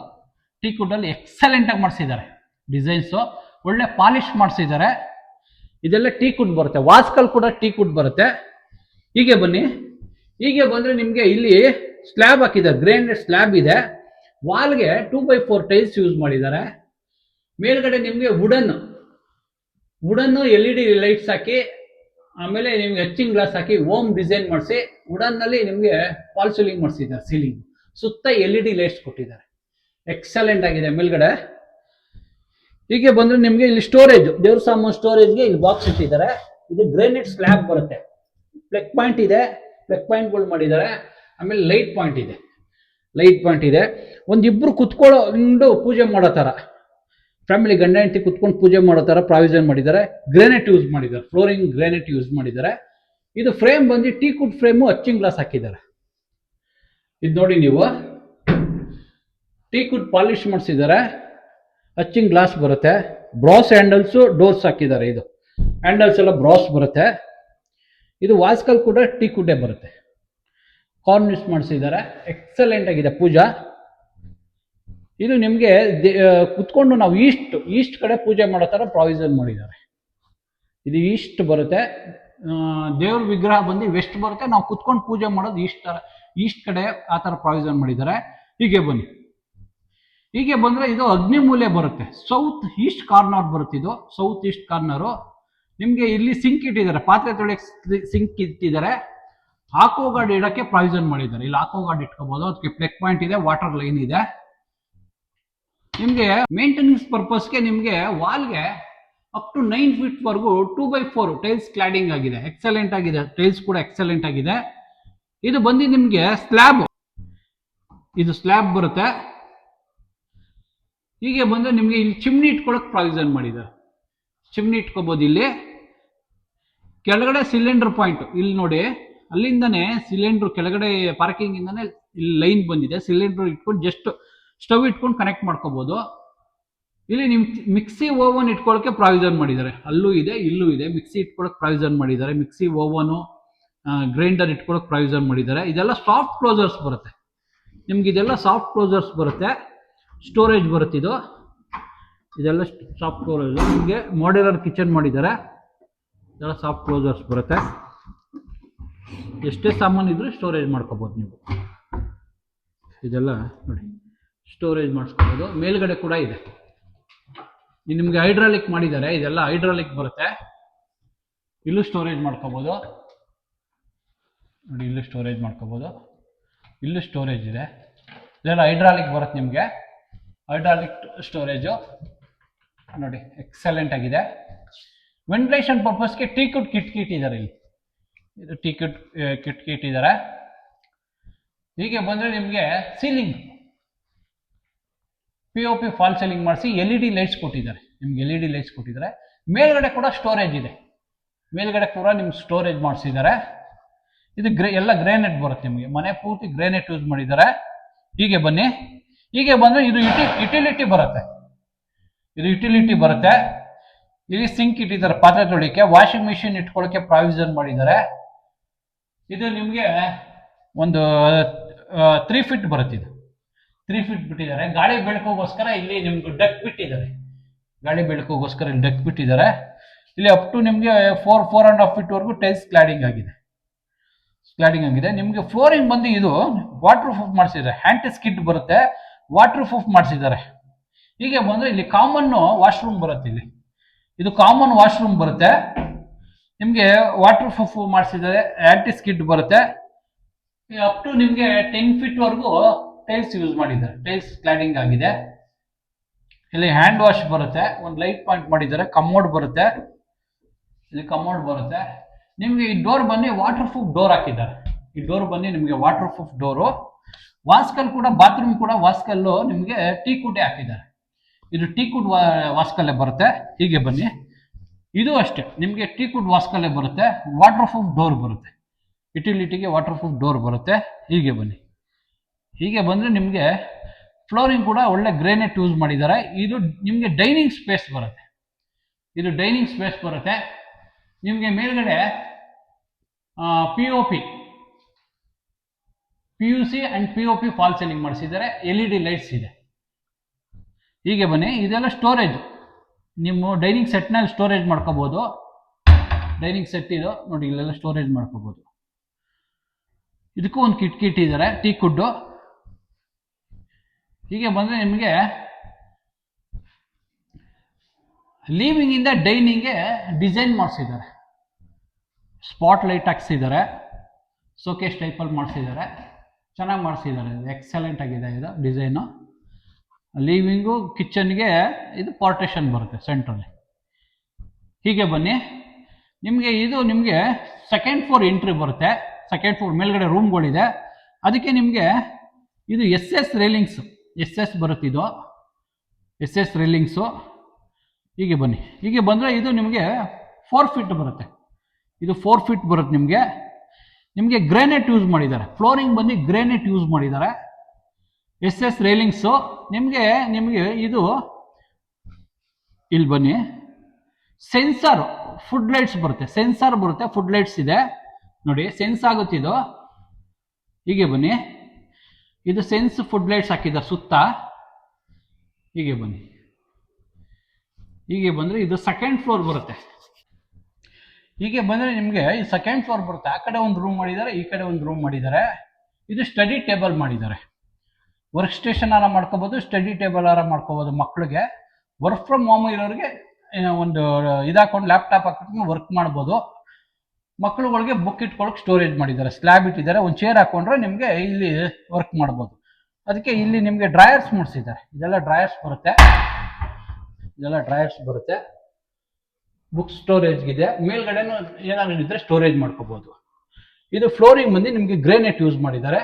ಟೀ ಕುಡ್ಡಲ್ಲಿ ಎಕ್ಸಲೆಂಟಾಗಿ ಮಾಡಿಸಿದ್ದಾರೆ ಡಿಸೈನ್ಸು, ಒಳ್ಳೆ ಪಾಲಿಶ್ ಮಾಡಿಸಿದ್ದಾರೆ. ಇದೆಲ್ಲ ಟೀ ಕುಡ್ ಬರುತ್ತೆ, ವಾಸ್ಕಲ್ ಕೂಡ ಟೀ ಕುಡ್ ಬರುತ್ತೆ. ಹೀಗೆ ಬನ್ನಿ, ಹೀಗೆ ಬಂದರೆ ನಿಮಗೆ ಇಲ್ಲಿ ಸ್ಲ್ಯಾಬ್ ಹಾಕಿದ್ದಾರೆ, ಗ್ರೇನೆಡ್ ಸ್ಲ್ಯಾಬ್ ಇದೆ. ವಾಲ್ಗೆ 2x4 ಟೈಲ್ಸ್ ಯೂಸ್ ಮಾಡಿದ್ದಾರೆ. ಮೇಲ್ಗಡೆ ನಿಮಗೆ ವುಡನ್ನು LED ಲೈಟ್ಸ್ ಹಾಕಿ, ಆಮೇಲೆ ನಿಮ್ಗೆ ಎಚ್ಚಿಂಗ್ ಗ್ಲಾಸ್ ಹಾಕಿ ಓಮ್ ಡಿಸೈನ್ ಮಾಡಿಸಿ ವುಡನ್ನಲ್ಲಿ ನಿಮಗೆ ಫಾಲ್ ಸೀಲಿಂಗ್ ಮಾಡಿಸಿದ್ದಾರೆ. ಸೀಲಿಂಗ್ ಸುತ್ತ LED ಲೈಟ್ಸ್ ಕೊಟ್ಟಿದ್ದಾರೆ, ಎಕ್ಸಲೆಂಟ್ ಆಗಿದೆ ಮೇಲ್ಗಡೆ. ಹೀಗೆ ಬಂದರೆ ನಿಮಗೆ ಇಲ್ಲಿ ಸ್ಟೋರೇಜ್, ದೇವ್ರ ಸಾಮಾನು ಸ್ಟೋರೇಜ್ಗೆ ಇಲ್ಲಿ ಬಾಕ್ಸ್ ಇಟ್ಟಿದ್ದಾರೆ. ಇದು ಗ್ರೇನೆಡ್ ಸ್ಲ್ಯಾಬ್ ಬರುತ್ತೆ, ಪ್ಲಗ್ ಪಾಯಿಂಟ್ ಇದೆ, ಪ್ಲಗ್ ಪಾಯಿಂಟ್ಗಳು ಮಾಡಿದ್ದಾರೆ. ಆಮೇಲೆ ಲೈಟ್ ಪಾಯಿಂಟ್ ಇದೆ, ಲೈಟ್ ಪಾಯಿಂಟ್ ಇದೆ. ಒಂದಿಬ್ಬರು ಕುತ್ಕೊಳ್ಳೋ ಪೂಜೆ ಮಾಡೋ ಥರ, ಫ್ಯಾಮಿಲಿ ಗಂಡ ಹೆಂಡತಿ ಕುತ್ಕೊಂಡು ಪೂಜೆ ಮಾಡೋ ಥರ ಪ್ರಾವಿಷನ್ ಮಾಡಿದ್ದಾರೆ. ಗ್ರೇನೆಟ್ ಯೂಸ್ ಮಾಡಿದ್ದಾರೆ, ಫ್ಲೋರಿಂಗ್ ಗ್ರೇನೆಟ್ ಯೂಸ್ ಮಾಡಿದ್ದಾರೆ. ಇದು ಫ್ರೇಮ್ ಬಂದು ಟೀ ಕುಡ್ ಫ್ರೇಮು ಅಚ್ಚಿಂಗ್ ಗ್ಲಾಸ್ ಹಾಕಿದ್ದಾರೆ. ಇದು ನೋಡಿ ನೀವು, ಟೀ ಕುಡ್ ಪಾಲಿಶ್ ಮಾಡಿಸಿದ್ದಾರೆ, ಅಚ್ಚಿಂಗ್ ಗ್ಲಾಸ್ ಬರುತ್ತೆ. ಬ್ರಾಸ್ ಹ್ಯಾಂಡಲ್ಸು ಡೋರ್ಸ್ ಹಾಕಿದ್ದಾರೆ. ಇದು ಹ್ಯಾಂಡಲ್ಸ್ ಎಲ್ಲ ಬ್ರಾಸ್ ಬರುತ್ತೆ. ಇದು ವಾಸ್ಕಲ್ ಕೂಡ ಟೀ ಕುಡ್ಡೇ ಬರುತ್ತೆ, ಕಾರ್ನಿಶ್ ಮಾಡಿಸಿದ್ದಾರೆ. ಎಕ್ಸಲೆಂಟ್ ಆಗಿದೆ ಪೂಜಾ. ಇದು ನಿಮಗೆ ಕುತ್ಕೊಂಡು ನಾವು ಈಸ್ಟ್ ಕಡೆ ಪೂಜೆ ಮಾಡೋ ಥರ ಪ್ರಾವಿಷನ್ ಮಾಡಿದ್ದಾರೆ. ಇದು ಈಸ್ಟ್ ಬರುತ್ತೆ, ದೇವ್ರ ವಿಗ್ರಹ ಬಂದು ವೆಸ್ಟ್ ಬರುತ್ತೆ, ನಾವು ಕುತ್ಕೊಂಡು ಪೂಜೆ ಮಾಡೋದು ಈಸ್ಟ್ ಕಡೆ ಆ ಥರ ಪ್ರಾವಿಷನ್ ಮಾಡಿದ್ದಾರೆ. ಹೀಗೆ ಬನ್ನಿ, ಹೀಗೆ ಬಂದರೆ ಇದು ಅಗ್ನಿ ಮೂಲೆ ಬರುತ್ತೆ, ಸೌತ್ ಈಸ್ಟ್ ಕಾರ್ನರ್ ಬರುತ್ತೆ. ಇದು ಸೌತ್ ಈಸ್ಟ್ ಕಾರ್ನರು. ನಿಮಗೆ ಇಲ್ಲಿ ಸಿಂಕ್ ಇಟ್ಟಿದ್ದಾರೆ, ಪಾತ್ರೆ ತೊಳೆಯಕ್ಕೆ ಸಿಂಕ್ ಇಟ್ಟಿದ್ದಾರೆ. ಆಕ್ವಾ ಗಾರ್ಡ್ ಇಡೋಕ್ಕೆ ಪ್ರಾವಿಷನ್ ಮಾಡಿದ್ದಾರೆ. ಇಲ್ಲಿ ಆಕ್ವಾ ಗಾರ್ಡ್ ಇಟ್ಕೋಬಹುದು, ಅದಕ್ಕೆ ಪ್ಲಗ್ ಪಾಯಿಂಟ್ ಇದೆ, ವಾಟರ್ ಲೈನ್ ಇದೆ. ನಿಮಗೆ ಮೇಂಟೆನೆನ್ಸ್ ಪರ್ಪಸ್ಗೆ ನಿಮಗೆ ವಾಲ್ಗೆ ಅಪ್ ಟು 9 feet ವರೆಗೂ 2x4 ಟೈಲ್ಸ್ ಕ್ಲಾಡಿಂಗ್ ಆಗಿದೆ, ಎಕ್ಸಲೆಂಟ್ ಆಗಿದೆ. ಟೈಲ್ಸ್ ಕೂಡ ಎಕ್ಸಲೆಂಟ್ ಆಗಿದೆ. ಇದು ಬಂದು ನಿಮಗೆ ಸ್ಲ್ಯಾಬ್, ಇದು ಸ್ಲ್ಯಾಬ್ ಬರುತ್ತೆ. ಹೀಗೆ ಬಂದರೆ ನಿಮಗೆ ಇಲ್ಲಿ ಚಿಮ್ನಿ ಇಟ್ಕೊಳ್ಳೋಕೆ ಪ್ರಾವಿಷನ್ ಮಾಡಿದ್ದಾರೆ, ಚಿಮ್ನಿ ಇಟ್ಕೋಬಹುದು. ಇಲ್ಲಿ ಕೆಳಗಡೆ ಸಿಲಿಂಡರ್ ಪಾಯಿಂಟ್ ಇಲ್ಲಿ ನೋಡಿ, ಅಲ್ಲಿಂದನೇ ಸಿಲಿಂಡರ್ ಕೆಳಗಡೆ ಪಾರ್ಕಿಂಗ್ ಇಂದಾನೆ ಇಲ್ಲಿ ಲೈನ್ ಬಂದಿದೆ. ಸಿಲಿಂಡರ್ ಇಟ್ಕೊಂಡು ಜಸ್ಟ್ ಸ್ಟವ್ ಇಟ್ಕೊಂಡು ಕನೆಕ್ಟ್ ಮಾಡ್ಕೋಬಹುದು. ಇಲ್ಲಿ ನಿಮ್ ಮಿಕ್ಸಿ ಓವನ್ ಇಟ್ಕೊಳ್ಳೋಕೆ ಪ್ರಾವಿಷನ್ ಮಾಡಿದ್ದಾರೆ, ಅಲ್ಲೂ ಇದೆ ಇಲ್ಲೂ ಇದೆ. ಮಿಕ್ಸಿ ಇಟ್ಕೊಳ್ಳೋಕೆ ಪ್ರಾವಿಷನ್ ಮಾಡಿದ್ದಾರೆ, ಮಿಕ್ಸಿ ಓವನು ಗ್ರೈಂಡರ್ ಇಟ್ಕೊಳ್ಳೋಕೆ ಪ್ರಾವಿಷನ್ ಮಾಡಿದ್ದಾರೆ. ಇದೆಲ್ಲ ಸಾಫ್ಟ್ ಕ್ಲೋಸರ್ಸ್ ಬರುತ್ತೆ ನಿಮ್ಗೆ, ಇದೆಲ್ಲ ಸಾಫ್ಟ್ ಕ್ಲೋಸರ್ಸ್ ಬರುತ್ತೆ. ಸ್ಟೋರೇಜ್ ಬರುತ್ತೆ ಇದು, ಇದೆಲ್ಲ ಸಾಫ್ಟ್ ಕ್ಲೋಸರ್ಸ್. ನಿಮಗೆ ಮಾಡ್ಯುಲರ್ ಕಿಚನ್ ಮಾಡಿದ್ದಾರೆ, ಇದೆಲ್ಲ ಸಾಫ್ಟ್ ಕ್ಲೋಸರ್ಸ್ ಬರುತ್ತೆ. ಎಷ್ಟೇ ಸಾಮಾನು ಇದ್ರೂ ಸ್ಟೋರೇಜ್ ಮಾಡ್ಕೋಬೋದು ನೀವು. ಇದೆಲ್ಲ ನೋಡಿ ಸ್ಟೋರೇಜ್ ಮಾಡಿಸ್ಕೋಬೋದು. ಮೇಲ್ಗಡೆ ಕೂಡ ಇದೆ, ನಿಮಗೆ ಹೈಡ್ರಾಲಿಕ್ ಮಾಡಿದ್ದಾರೆ. ಇದೆಲ್ಲ ಹೈಡ್ರಾಲಿಕ್ ಬರುತ್ತೆ, ಇಲ್ಲೂ ಸ್ಟೋರೇಜ್ ಮಾಡ್ಕೋಬೋದು ನೋಡಿ, ಇಲ್ಲೂ ಸ್ಟೋರೇಜ್ ಮಾಡ್ಕೋಬೋದು, ಇಲ್ಲೂ ಸ್ಟೋರೇಜ್ ಇದೆ. ಇದೆಲ್ಲ ಹೈಡ್ರಾಲಿಕ್ ಬರುತ್ತೆ ನಿಮಗೆ, ಹೈಡ್ರಾಲಿಕ್ ಸ್ಟೋರೇಜು ನೋಡಿ ಎಕ್ಸಲೆಂಟ್ ಆಗಿದೆ. ವೆಂಟಿಲೇಷನ್ ಪರ್ಪಸ್ಗೆ ಟೀ ಕುಡ್ ಕಿಟಕಿ ಇಟ್ಟಿದ್ದಾರೆ. ಇಲ್ಲಿ ಇದು ಟೀ ಕುಡ್ ಕಿಟಕಿ ಇಟ್ಟಿದ್ದಾರೆ. ಹೀಗೆ ಬಂದರೆ ನಿಮಗೆ ಸೀಲಿಂಗ್ POP ಫಾಲ್ ಸೀಲಿಂಗ್ ಮಾಡಿಸಿ LED ಲೈಟ್ಸ್ ಕೊಟ್ಟಿದ್ದಾರೆ. ನಿಮ್ಗೆ LED ಲೈಟ್ಸ್ ಕೊಟ್ಟಿದ್ದಾರೆ. ಮೇಲ್ಗಡೆ ಕೂಡ ಸ್ಟೋರೇಜ್ ಇದೆ, ಮೇಲ್ಗಡೆ ಕೂಡ ನಿಮ್ಗೆ ಸ್ಟೋರೇಜ್ ಮಾಡಿಸಿದ್ದಾರೆ. ಇದು ಎಲ್ಲ ಗ್ರೇನೆಟ್ ಬರುತ್ತೆ ನಿಮಗೆ, ಮನೆ ಪೂರ್ತಿ ಗ್ರೇನೆಟ್ ಯೂಸ್ ಮಾಡಿದ್ದಾರೆ. ಹೀಗೆ ಬನ್ನಿ, ಹೀಗೆ ಬಂದರೆ ಇದು ಯುಟಿಲಿಟಿ ಬರುತ್ತೆ, ಇದು ಯುಟಿಲಿಟಿ ಬರುತ್ತೆ. ಇಲ್ಲಿ ಸಿಂಕ್ ಇಟ್ಟಿದ್ದಾರೆ ಪಾತ್ರೆ ತೊಳಿಕ್ಕೆ, ವಾಷಿಂಗ್ ಮಿಷಿನ್ ಇಟ್ಕೊಳ್ಳೋಕೆ ಪ್ರಾವಿಷನ್ ಮಾಡಿದ್ದಾರೆ. ಇದು ನಿಮಗೆ ಒಂದು 3 feet ಬರುತ್ತೆ. ಇದು 3 feet ಬಿಟ್ಟಿದ್ದಾರೆ. ಗಾಳಿ ಬೆಳಕೋಗೋಸ್ಕರ ಇಲ್ಲಿ ನಿಮ್ಗೆ ಡಕ್ ಬಿಟ್ಟಿದ್ದಾರೆ, ಗಾಳಿ ಬೆಳಕಿಗೋಸ್ಕರ ಇಲ್ಲಿ ಡೆಕ್ ಬಿಟ್ಟಿದ್ದಾರೆ. ಇಲ್ಲಿ ಅಪ್ ಟು ನಿಮಗೆ 4.5 ಫೀಟ್ ವರೆಗೂ ಟೈಲ್ಸ್ ಕ್ಲಾಡಿಂಗ್ ಆಗಿದೆ. ನಿಮಗೆ ಫ್ಲೋರಿಂಗ್ ಬಂದು ಇದು ವಾಟರ್ ಪ್ರೂಫ್ ಮಾಡಿಸಿದ್ದಾರೆ. ಆಂಟಿ ಸ್ಕಿಡ್ ಬರುತ್ತೆ, ವಾಟರ್ ಪ್ರೂಫ್ ಮಾಡಿಸಿದ್ದಾರೆ. ಹೀಗೆ ಬಂದ್ರೆ ಇಲ್ಲಿ ಕಾಮನ್ ವಾಶ್ರೂಮ್ ಬರುತ್ತೆ. ಇದು ಕಾಮನ್ ವಾಶ್ರೂಮ್ ಬರುತ್ತೆ. ನಿಮಗೆ ವಾಟರ್ ಪ್ರೂಫ್ ಮಾಡಿಸಿದ್ದಾರೆ, ಆಂಟಿ ಸ್ಕಿಡ್ ಬರುತ್ತೆ. ಅಪ್ ಟು ನಿಮಗೆ 10 ಫೀಟ್ ವರೆಗೂ ಟೈಲ್ಸ್ ಯೂಸ್ ಮಾಡಿದ್ದಾರೆ. ಟೈಲ್ಸ್ ಕ್ಲಾಡಿಂಗ್ ಆಗಿದೆ. ಇಲ್ಲಿ ಹ್ಯಾಂಡ್ ವಾಶ್ ಬರುತ್ತೆ, ಒಂದು ಲೈಟ್ ಪಾಯಿಂಟ್ ಮಾಡಿದ್ದಾರೆ. ಕಮೋಡ್ ಬರುತ್ತೆ, ಇಲ್ಲಿ ಕಮೋಡ್ ಬರುತ್ತೆ. ನಿಮ್ಗೆ ಈ ಡೋರ್ ಬನ್ನಿ ವಾಟರ್ ಪ್ರೂಫ್ ಡೋರ್ ಹಾಕಿದ್ದಾರೆ. ಈ ಡೋರ್ ಬನ್ನಿ ನಿಮಗೆ ವಾಟರ್ ಪ್ರೂಫ್ ಡೋರು. ವಾಸ್ಕಲ್ ಕೂಡ, ಬಾತ್ರೂಮ್ ಕೂಡ ವಾಸ್ಕಲ್ಲು ನಿಮಗೆ ಟೀ ಕುಡ್ಡೆ ಹಾಕಿದ್ದಾರೆ. ಇದು ಟೀ ಕುಡ್ ವಾಸ್ಕಲ್ಲೇ ಬರುತ್ತೆ. ಹೀಗೆ ಬನ್ನಿ, ಇದು ಅಷ್ಟೇ ನಿಮಗೆ ಟೀ ಕುಡ್ ವಾಸ್ಕಲ್ಲೇ ಬರುತ್ತೆ. ವಾಟರ್ ಪ್ರೂಫ್ ಡೋರ್ ಬರುತ್ತೆ, ಯುಟಿಲಿಟಿಗೆ ವಾಟರ್ ಪ್ರೂಫ್ ಡೋರ್ ಬರುತ್ತೆ. ಹೀಗೆ ಬನ್ನಿ, ಹೀಗೆ ಬಂದರೆ ನಿಮಗೆ ಫ್ಲೋರಿಂಗ್ ಕೂಡ ಒಳ್ಳೆ ಗ್ರೇನೈಟ್ ಯೂಸ್ ಮಾಡಿದ್ದಾರೆ. ಇದು ನಿಮಗೆ ಡೈನಿಂಗ್ ಸ್ಪೇಸ್ ಬರುತ್ತೆ. ನಿಮಗೆ ಮೇಲ್ಗಡೆ POP PUC and POP fall ceiling ಮಾಡಿಸಿದ್ದಾರೆ. LED ಲೈಟ್ಸ್ ಇದೆ. ಹೀಗೆ ಬನ್ನಿ, ಇದೆಲ್ಲ ಸ್ಟೋರೇಜ್. ನಿಮ್ಮ ಡೈನಿಂಗ್ ಸೆಟ್ನಲ್ಲಿ ಸ್ಟೋರೇಜ್ ಮಾಡ್ಕೋಬಹುದು. ಡೈನಿಂಗ್ ಸೆಟ್ ಇದು ನೋಡಿ, ಇಲ್ಲೆಲ್ಲ ಸ್ಟೋರೇಜ್ ಮಾಡ್ಕೋಬಹುದು. ಇದಕ್ಕೂ ಒಂದು ಕಿಟಕಿ ಇಟ್ಟಿದ್ದಾರೆ, ಟೀ ಕುಡ್ಡು. ಹೀಗೆ ಬಂದರೆ ನಿಮಗೆ ಲಿವಿಂಗ್ ಇಂದ ಡೈನಿಂಗ್ಗೆ ಡಿಸೈನ್ ಮಾಡಿಸಿದ್ದಾರೆ. ಸ್ಪಾಟ್ ಲೈಟ್ ಹಾಕ್ಸಿದ್ದಾರೆ, ಸೋಕೇಶ್ ಟೈಪಲ್ಲಿ ಮಾಡಿಸಿದ್ದಾರೆ. ಚೆನ್ನಾಗಿ ಮಾಡಿಸಿದ್ದಾರೆ, ಎಕ್ಸಲೆಂಟ್ ಆಗಿದೆ ಇದು ಡಿಸೈನು. ಲಿವಿಂಗು ಕಿಚನ್ಗೆ ಇದು ಪಾರ್ಟೇಷನ್ ಬರುತ್ತೆ ಸೆಂಟ್ರಲ್ಲಿ. ಹೀಗೆ ಬನ್ನಿ, ನಿಮಗೆ ಸೆಕೆಂಡ್ ಫ್ಲೋರ್ ಎಂಟ್ರಿ ಬರುತ್ತೆ. ಸೆಕೆಂಡ್ ಫ್ಲೋರ್ ಮೇಲ್ಗಡೆ ರೂಮ್ಗಳಿದೆ. ಅದಕ್ಕೆ ನಿಮಗೆ ಇದು SS ರೇಲಿಂಗ್ಸು, SS ಬರುತ್ತೆ. ಇದು SS ರೇಲಿಂಗ್ಸು. ಹೀಗೆ ಬನ್ನಿ, ಹೀಗೆ ಬಂದರೆ ಇದು ನಿಮಗೆ 4 ಫೀಟ್ ಬರುತ್ತೆ. ಇದು 4 ಫೀಟ್ ಬರುತ್ತೆ. ನಿಮಗೆ ಗ್ರೇನೈಟ್ ಯೂಸ್ ಮಾಡಿದ್ದಾರೆ. ಫ್ಲೋರಿಂಗ್ ಬಂದು ಗ್ರೇನೈಟ್ ಯೂಸ್ ಮಾಡಿದ್ದಾರೆ. SS ರೇಲಿಂಗ್ಸು. ನಿಮಗೆ ಇದು ಇಲ್ಲಿ ಬನ್ನಿ, ಸೆನ್ಸರ್ ಫುಡ್ ಲೈಟ್ಸ್ ಬರುತ್ತೆ. ಫುಡ್ ಲೈಟ್ಸ್ ಇದೆ ನೋಡಿ, ಸೆನ್ಸ್ ಆಗುತ್ತೆ ಇದು. ಹೀಗೆ ಬನ್ನಿ, ಇದು ಸೆನ್ಸ್ ಫುಡ್ ಲೈಟ್ಸ್ ಹಾಕಿದ್ದಾರೆ ಸುತ್ತ. ಹೀಗೆ ಬನ್ನಿ, ಹೀಗೆ ಬಂದರೆ ಇದು ಸೆಕೆಂಡ್ ಫ್ಲೋರ್ ಬರುತ್ತೆ. ಹೀಗೆ ಬಂದರೆ ನಿಮಗೆ ಈ ಸೆಕೆಂಡ್ ಫ್ಲೋರ್ ಬರುತ್ತೆ. ಆ ಕಡೆ ಒಂದು ರೂಮ್ ಮಾಡಿದ್ದಾರೆ, ಈ ಕಡೆ ಒಂದು ರೂಮ್ ಮಾಡಿದ್ದಾರೆ. ಇದು ಸ್ಟಡಿ ಟೇಬಲ್ ಮಾಡಿದ್ದಾರೆ. ವರ್ಕ್ ಸ್ಟೇಷನ್ ಆರ ಮಾಡ್ಕೋಬೋದು, ಸ್ಟಡಿ ಟೇಬಲ್ ಆರ ಮಾಡ್ಕೋಬೋದು. ಮಕ್ಕಳಿಗೆ ವರ್ಕ್ ಫ್ರಮ್ ಹೋಮ್ ಇರೋರಿಗೆ ಒಂದು ಇದಾಕೊಂಡು ಲ್ಯಾಪ್ಟಾಪ್ ಹಾಕೊಂಡು ವರ್ಕ್ ಮಾಡ್ಬೋದು. ಮಕ್ಕಳುಗಳಿಗೆ ಬುಕ್ ಇಟ್ಕೊಳ್ಳೋಕೆ ಸ್ಟೋರೇಜ್ ಮಾಡಿದ್ದಾರೆ. ಸ್ಲ್ಯಾಬ್ ಇಟ್ಟಿದ್ದಾರೆ, ಒಂದು ಚೇರ್ ಹಾಕೊಂಡ್ರೆ ನಿಮಗೆ ಇಲ್ಲಿ ವರ್ಕ್ ಮಾಡ್ಬೋದು. ಅದಕ್ಕೆ ಇಲ್ಲಿ ನಿಮಗೆ ಡ್ರಾಯರ್ಸ್ ಮುಡಿಸಿದ್ದಾರೆ. ಇದೆಲ್ಲ ಡ್ರಾಯರ್ಸ್ ಬರುತ್ತೆ. ಬುಕ್ ಸ್ಟೋರೇಜ್ಗಿದೆ. ಮೇಲ್ಗಡೆನೂ ಏನಾದ್ರು ಇದ್ರೆ ಸ್ಟೋರೇಜ್ ಮಾಡ್ಕೋಬಹುದು. ಇದು ಫ್ಲೋರಿಂಗ್ ಬಂದು ನಿಮಗೆ ಗ್ರೇನೈಟ್ ಯೂಸ್ ಮಾಡಿದ್ದಾರೆ.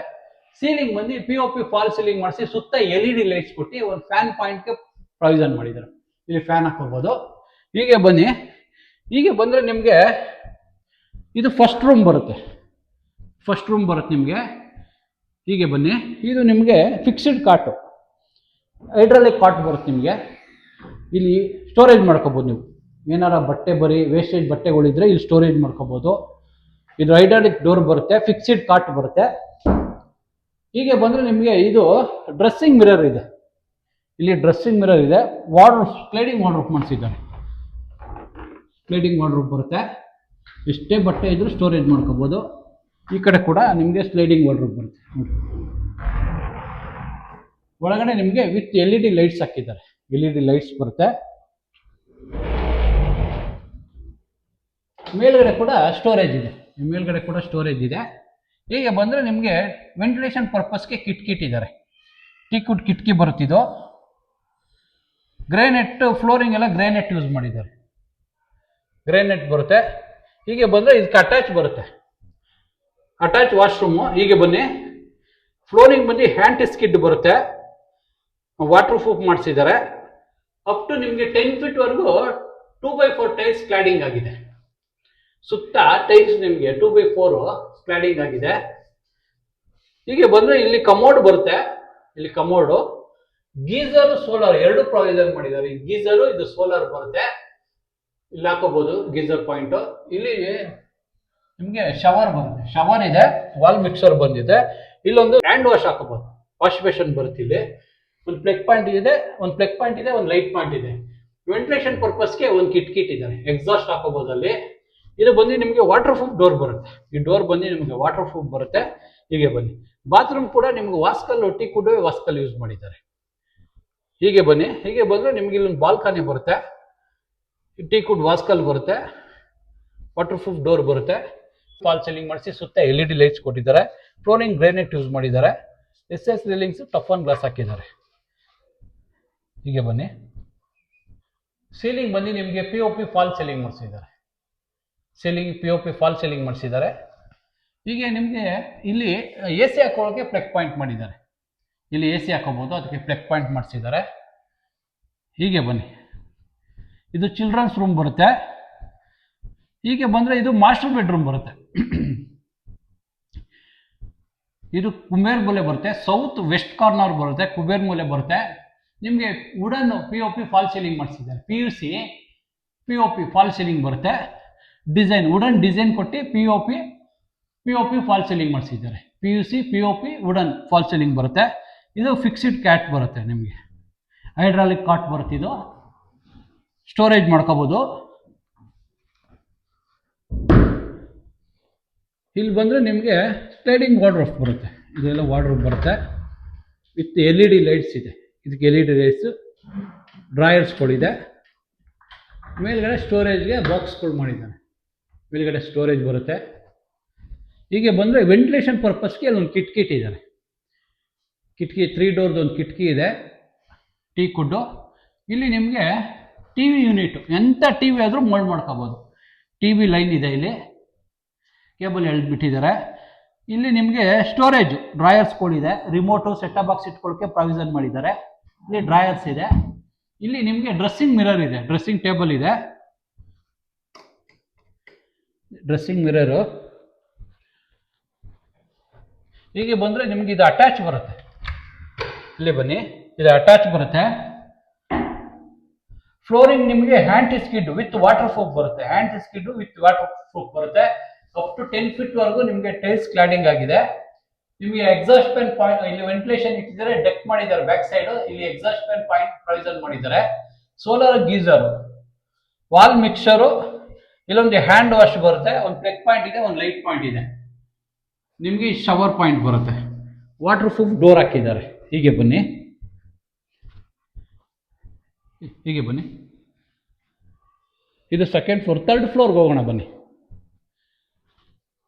ಸೀಲಿಂಗ್ ಬಂದು POP ಫಾಲ್ ಸೀಲಿಂಗ್ ಮಾಡಿಸಿ ಸುತ್ತ LED ಲೈಟ್ಸ್ ಕೊಟ್ಟು ಒಂದು ಫ್ಯಾನ್ ಪಾಯಿಂಟ್ಗೆ ಪ್ರಾವಿಷನ್ ಮಾಡಿದ್ದಾರೆ. ಇಲ್ಲಿ ಫ್ಯಾನ್ ಹಾಕೋಬಹುದು. ಹೀಗೆ ಬನ್ನಿ, ಹೀಗೆ ಬಂದರೆ ನಿಮಗೆ ಇದು ಫಸ್ಟ್ ರೂಮ್ ಬರುತ್ತೆ. ನಿಮಗೆ ಹೀಗೆ ಬನ್ನಿ, ಇದು ನಿಮಗೆ ಫಿಕ್ಸ್ಡ್ ಕಾಟು, ಹೈಡ್ರಾಲಿಕ್ ಕಾಟ್ ಬರುತ್ತೆ. ನಿಮಗೆ ಇಲ್ಲಿ ಸ್ಟೋರೇಜ್ ಮಾಡ್ಕೋಬೋದು. ನೀವು ಏನಾರ ಬಟ್ಟೆ ವೇಸ್ಟೇಜ್ ಬಟ್ಟೆಗಳಿದ್ರೆ ಇಲ್ಲಿ ಸ್ಟೋರೇಜ್ ಮಾಡ್ಕೋಬೋದು. ಇದು ಹೈಡ್ರಾಲಿಕ್ ಡೋರ್ ಬರುತ್ತೆ, ಫಿಕ್ಸ್ಡ್ ಕಾಟ್ ಬರುತ್ತೆ. ಹೀಗೆ ಬಂದರೆ ನಿಮಗೆ ಇದು ಡ್ರೆಸ್ಸಿಂಗ್ ಮಿರರ್ ಇದೆ. ಇಲ್ಲಿ ಡ್ರೆಸ್ಸಿಂಗ್ ಮಿರರ್ ಇದೆ. ಸ್ಲೈಡಿಂಗ್ ವಾರ್ಡ್ರೋಬ್ ಮಾಡಿಸಿದ್ದಾರೆ. ಸ್ಲೈಡಿಂಗ್ ವಾರ್ಡ್ರೋಬ್ ಬರುತ್ತೆ. ಎಷ್ಟೇ ಬಟ್ಟೆ ಇದ್ರೂ ಸ್ಟೋರೇಜ್ ಮಾಡ್ಕೋಬೋದು. ಈ ಕಡೆ ಕೂಡ ನಿಮಗೆ ಸ್ಲೈಡಿಂಗ್ ವಾರ್ಡ್ರೋಬ್ ಬರುತ್ತೆ. ಒಳಗಡೆ ನಿಮಗೆ ವಿತ್ LED ಲೈಟ್ಸ್ ಹಾಕಿದ್ದಾರೆ. LED ಲೈಟ್ಸ್ ಬರುತ್ತೆ. ಮೇಲ್ಗಡೆ ಕೂಡ ಸ್ಟೋರೇಜ್ ಇದೆ. ಹೀಗೆ ಬಂದರೆ ನಿಮಗೆ ವೆಂಟಿಲೇಷನ್ ಪರ್ಪಸ್ಗೆ ಕಿಟಕಿ ಇಟ್ಟಿದ್ದಾರೆ. ಟೀಕುಡ್ ಕಿಟಕಿ ಬರುತ್ತಿದ್ದು. ಗ್ರೇನೈಟ್ ಫ್ಲೋರಿಂಗ್ ಎಲ್ಲ ಗ್ರೇನೈಟ್ ಯೂಸ್ ಮಾಡಿದ್ದಾರೆ. ಗ್ರೇನೈಟ್ ಬರುತ್ತೆ. ಹೀಗೆ ಬಂದರೆ ಇದಕ್ಕೆ ಅಟ್ಯಾಚ್ ಬರುತ್ತೆ, ಅಟ್ಯಾಚ್ ವಾಶ್ರೂಮು. ಹೀಗೆ ಬನ್ನಿ, ಫ್ಲೋರಿಂಗ್ ಬಂದು ಹ್ಯಾಂಡ್ ಸ್ಕಿಡ್ ಬರುತ್ತೆ. ವಾಟರ್ ಪ್ರೂಫ್ ಮಾಡಿಸಿದ್ದಾರೆ. ಅಪ್ ಟು ನಿಮಗೆ 10 ಫೀಟ್ ವರೆಗೂ 2x4 ಟೈಲ್ಸ್ ಕ್ಲಾಡಿಂಗ್ ಆಗಿದೆ. ಸುತ್ತ ಟೈಲ್ಸ್ ನಿಮಗೆ 2x4 ಕ್ಲಾಡಿಂಗ್ ಆಗಿದೆ. ಹೀಗೆ ಬಂದರೆ ಇಲ್ಲಿ ಕಮೋಡ್ ಬರುತ್ತೆ. ಇಲ್ಲಿ ಕಮೋಡು, ಗೀಸರ್, ಸೋಲಾರ್ ಎರಡು ಪ್ರಾವಿಷನ್ ಮಾಡಿದ್ದಾರೆ. ಈ ಗೀಸರು, ಇದು ಸೋಲಾರ್ ಬರುತ್ತೆ. ಇಲ್ಲಿ ಹಾಕೋಬಹುದು ಗೀಸರ್ ಪಾಯಿಂಟ್. ಇಲ್ಲಿ ನಿಮಗೆ ಶವರ್ ಇದೆ, ವಾಲ್ ಮಿಕ್ಸರ್ ಬಂದಿದೆ. ಇಲ್ಲೊಂದು ಹ್ಯಾಂಡ್ ವಾಶ್ ಹಾಕೋಬಹುದು, ವಾಶ್ ಬೇಷನ್ ಬರುತ್ತೆ. ಇಲ್ಲಿ ಒಂದು ಪ್ಲಗ್ ಪಾಯಿಂಟ್ ಇದೆ, ಒಂದು ಲೈಟ್ ಪಾಯಿಂಟ್ ಇದೆ. ವೆಂಟಿಲೇಷನ್ ಪರ್ಪಸ್ಗೆ ಒಂದು ಕಿಟ್ ಇದ್ದಾರೆ, ಎಕ್ಸಾಸ್ಟ್ ಹಾಕೋಬಹುದು ಅಲ್ಲಿ. ಇದು ಬಂದು ನಿಮಗೆ ವಾಟರ್ ಪ್ರೂಫ್ ಡೋರ್ ಬರುತ್ತೆ. ಈ ಡೋರ್ ಬಂದು ನಿಮಗೆ ವಾಟರ್ ಪ್ರೂಫ್ ಬರುತ್ತೆ. ಹೀಗೆ ಬನ್ನಿ. ಬಾತ್ರೂಮ್ ಕೂಡ ನಿಮ್ಗೆ ವಾಸ್ಕಲ್ ಟೀಕ್ವುಡ್ ವಾಸ್ಕಲ್ ಯೂಸ್ ಮಾಡಿದ್ದಾರೆ. ಹೀಗೆ ಬನ್ನಿ. ಹೀಗೆ ಬಂದ್ರೆ ನಿಮ್ಗೆ ಇಲ್ಲೊಂದು ಬಾಲ್ಕನಿ ಬರುತ್ತೆ, ಟೀಕ್ವುಡ್ ವಾಸ್ಕಲ್ ಬರುತ್ತೆ, ವಾಟರ್ ಪ್ರೂಫ್ ಡೋರ್ ಬರುತ್ತೆ. ಫಾಲ್ ಸೀಲಿಂಗ್ ಮಾಡಿಸಿ ಸುತ್ತ LED ಲೈಟ್ಸ್ ಕೊಟ್ಟಿದ್ದಾರೆ. ಫ್ಲೋರಿಂಗ್ ಗ್ರಾನೈಟ್ ಯೂಸ್ ಮಾಡಿದ್ದಾರೆ. SS ರೇಲಿಂಗ್ಸ್ ಟಫನ್ ಗ್ಲಾಸ್ ಹಾಕಿದ್ದಾರೆ. ಹೀಗೆ ಬನ್ನಿ. ಸೀಲಿಂಗ್ ಬಂದು ನಿಮಗೆ POP ಫಾಲ್ ಸೀಲಿಂಗ್ ಮಾಡಿಸಿದ್ದಾರೆ. POP ಫಾಲ್ ಸೀಲಿಂಗ್ ಮಾಡಿಸಿದ್ದಾರೆ. ಹೀಗೆ ನಿಮಗೆ ಇಲ್ಲಿ AC ಹಾಕೊಳ್ಳೋಕೆ ಪ್ಲಗ್ ಪಾಯಿಂಟ್ ಮಾಡಿದ್ದಾರೆ. ಇಲ್ಲಿ AC ಹಾಕೋಬಹುದು, ಅದಕ್ಕೆ ಪ್ಲಗ್ ಪಾಯಿಂಟ್ ಮಾಡಿಸಿದ್ದಾರೆ. ಹೀಗೆ ಬನ್ನಿ. ಇದು ಚಿಲ್ಡ್ರನ್ಸ್ ರೂಮ್ ಬರುತ್ತೆ. ಹೀಗೆ ಬಂದರೆ ಇದು ಮಾಸ್ಟರ್ ಬೆಡ್ರೂಮ್ ಬರುತ್ತೆ. ಇದು ಕುಬೇರ್ ಮೂಲೆ ಬರುತ್ತೆ. ಸೌತ್ ವೆಸ್ಟ್ ಕಾರ್ನರ್ ಬರುತ್ತೆ, ಕುಬೇರ್ ಮೂಲೆ ಬರುತ್ತೆ. ನಿಮಗೆ ವುಡನ್ POP ಫಾಲ್ ಸೀಲಿಂಗ್ ಮಾಡಿಸಿದ್ದಾರೆ. POP ಫಾಲ್ ಸೀಲಿಂಗ್ ಬರುತ್ತೆ. ಡಿಸೈನ್ ವುಡನ್ ಡಿಸೈನ್ ಕೊಟ್ಟು POP ಫಾಲ್ ಸೀಲಿಂಗ್ ಮಾಡಿಸಿದ್ದಾರೆ. POP ವುಡನ್ ಫಾಲ್ ಸೀಲಿಂಗ್ ಬರುತ್ತೆ. ಇದು ಫಿಕ್ಸ್ಡ್ ಕ್ಯಾಟ್ ಬರುತ್ತೆ. ನಿಮಗೆ ಹೈಡ್ರಾಲಿಕ್ ಕಾಟ್ ಬರುತ್ತೆ. ಇದು ಸ್ಟೋರೇಜ್ ಮಾಡ್ಕೋಬಹುದು. ಇಲ್ಲಿ ಬಂದರೆ ನಿಮಗೆ ಸ್ಲೈಡಿಂಗ್ ವಾರ್ಡ್ರೋಬ್ ಬರುತ್ತೆ. ಇದೆಲ್ಲ ವಾರ್ಡ್ರೋಬ್ ಬರುತ್ತೆ ವಿತ್ LED ಲೈಟ್ಸ್ ಇದೆ. ಇದಕ್ಕೆ LED ಲೈಟ್ಸ್, ಡ್ರಾಯರ್ಸ್ಗಳಿದೆ. ಮೇಲ್ಗಡೆ ಸ್ಟೋರೇಜ್ಗೆ ಬಾಕ್ಸ್ಗಳು ಮಾಡಿದ್ದಾನೆ. ಮೇಲ್ಗಡೆ ಸ್ಟೋರೇಜ್ ಬರುತ್ತೆ. ಹೀಗೆ ಬಂದರೆ ವೆಂಟಿಲೇಷನ್ ಪರ್ಪಸ್ಗೆ ಅಲ್ಲೊಂದು ಕಿಟ್ ಇದ್ದಾರೆ. 3 ಡೋರ್ದು ಒಂದು ಕಿಟಕಿ ಇದೆ, ಟೀಕ್ವುಡ್ಡು. ಇಲ್ಲಿ ನಿಮಗೆ TV ಯೂನಿಟ್, ಎಂಥ TV ಆದರೂ ಮೋಲ್ಡ್ ಮಾಡ್ಕೋಬೋದು. TV ಲೈನ್ ಇದೆ, ಇಲ್ಲಿ ಕೇಬಲ್ ಎಳೆದ್ಬಿಟ್ಟಿದ್ದಾರೆ. ಇಲ್ಲಿ ನಿಮಗೆ ಸ್ಟೋರೇಜ್ ಡ್ರಾಯರ್ಸ್ಗಳಿದೆ. ರಿಮೋಟು ಸೆಟ್ ಬಾಕ್ಸ್ ಇಟ್ಕೊಳ್ಳೋಕ್ಕೆ ಪ್ರಾವಿಷನ್ ಮಾಡಿದ್ದಾರೆ. ಇಲ್ಲಿ ಡ್ರಾಯರ್ಸ್ ಇದೆ. ಇಲ್ಲಿ ನಿಮಗೆ ಡ್ರೆಸ್ಸಿಂಗ್ ಮಿರರ್ ಇದೆ, ಡ್ರೆಸ್ಸಿಂಗ್ ಟೇಬಲ್ ಇದೆ, ಡ್ರೆಸ್ಸಿಂಗ್ ಮಿರರು. ಹೀಗೆ ಬಂದರೆ ನಿಮಗೆ ಇದು ಅಟ್ಯಾಚ್ ಬರುತ್ತೆ. ಇಲ್ಲಿ ಬನ್ನಿ, ಇದು ಅಟ್ಯಾಚ್ ಬರುತ್ತೆ. ಫ್ಲೋರಿಂಗ್ ನಿಮಗೆ hand skid with water proof ಬರುತ್ತೆ. ವಾಟರ್ ಪ್ರೂಫ್ ಬರುತ್ತೆ. ಅಪ್ ಟು 10 ಫೀಟ್ ವರೆಗೂ ನಿಮಗೆ ಟೈಲ್ಸ್ ಕ್ಲಾಡಿಂಗ್ ಆಗಿದೆ. ನಿಮಗೆ ಎಕ್ಸಾಸ್ಟ್ ಫ್ಯಾನ್ ಪಾಯಿಂಟ್, ಇಲ್ಲಿ ವೆಂಟಿಲೇಷನ್ ಇಟ್ಟಿದ್ದಾರೆ, ಡೆಕ್ ಮಾಡಿದ್ದಾರೆ ಬ್ಯಾಕ್ ಸೈಡ್. ಇಲ್ಲಿ ಎಕ್ಸಾಸ್ಟ್ ಫ್ಯಾನ್ ಪಾಯಿಂಟ್ ಪ್ರೊವಿಷನ್ ಮಾಡಿದ್ದಾರೆ. ಸೋಲಾರ್ ಗೀಸರ್, ವಾಲ್ ಮಿಕ್ಸರು, ಇಲ್ಲೊಂದು ಹ್ಯಾಂಡ್ ವಾಶ್ ಬರುತ್ತೆ, ಒಂದು ಪ್ಲಗ್ ಪಾಯಿಂಟ್ ಇದೆ, ಒಂದು ಲೈಟ್ ಪಾಯಿಂಟ್ ಇದೆ. ನಿಮಗೆ ಶವರ್ ಪಾಯಿಂಟ್ ಬರುತ್ತೆ. ವಾಟರ್ ಪ್ರೂಫ್ ಡೋರ್ ಹಾಕಿದ್ದಾರೆ. ಹೀಗೆ ಬನ್ನಿ. ಇದು ಸೆಕೆಂಡ್ ಫ್ಲೋರ್. 3rd ಫ್ಲೋರ್ಗೆ ಹೋಗೋಣ ಬನ್ನಿ.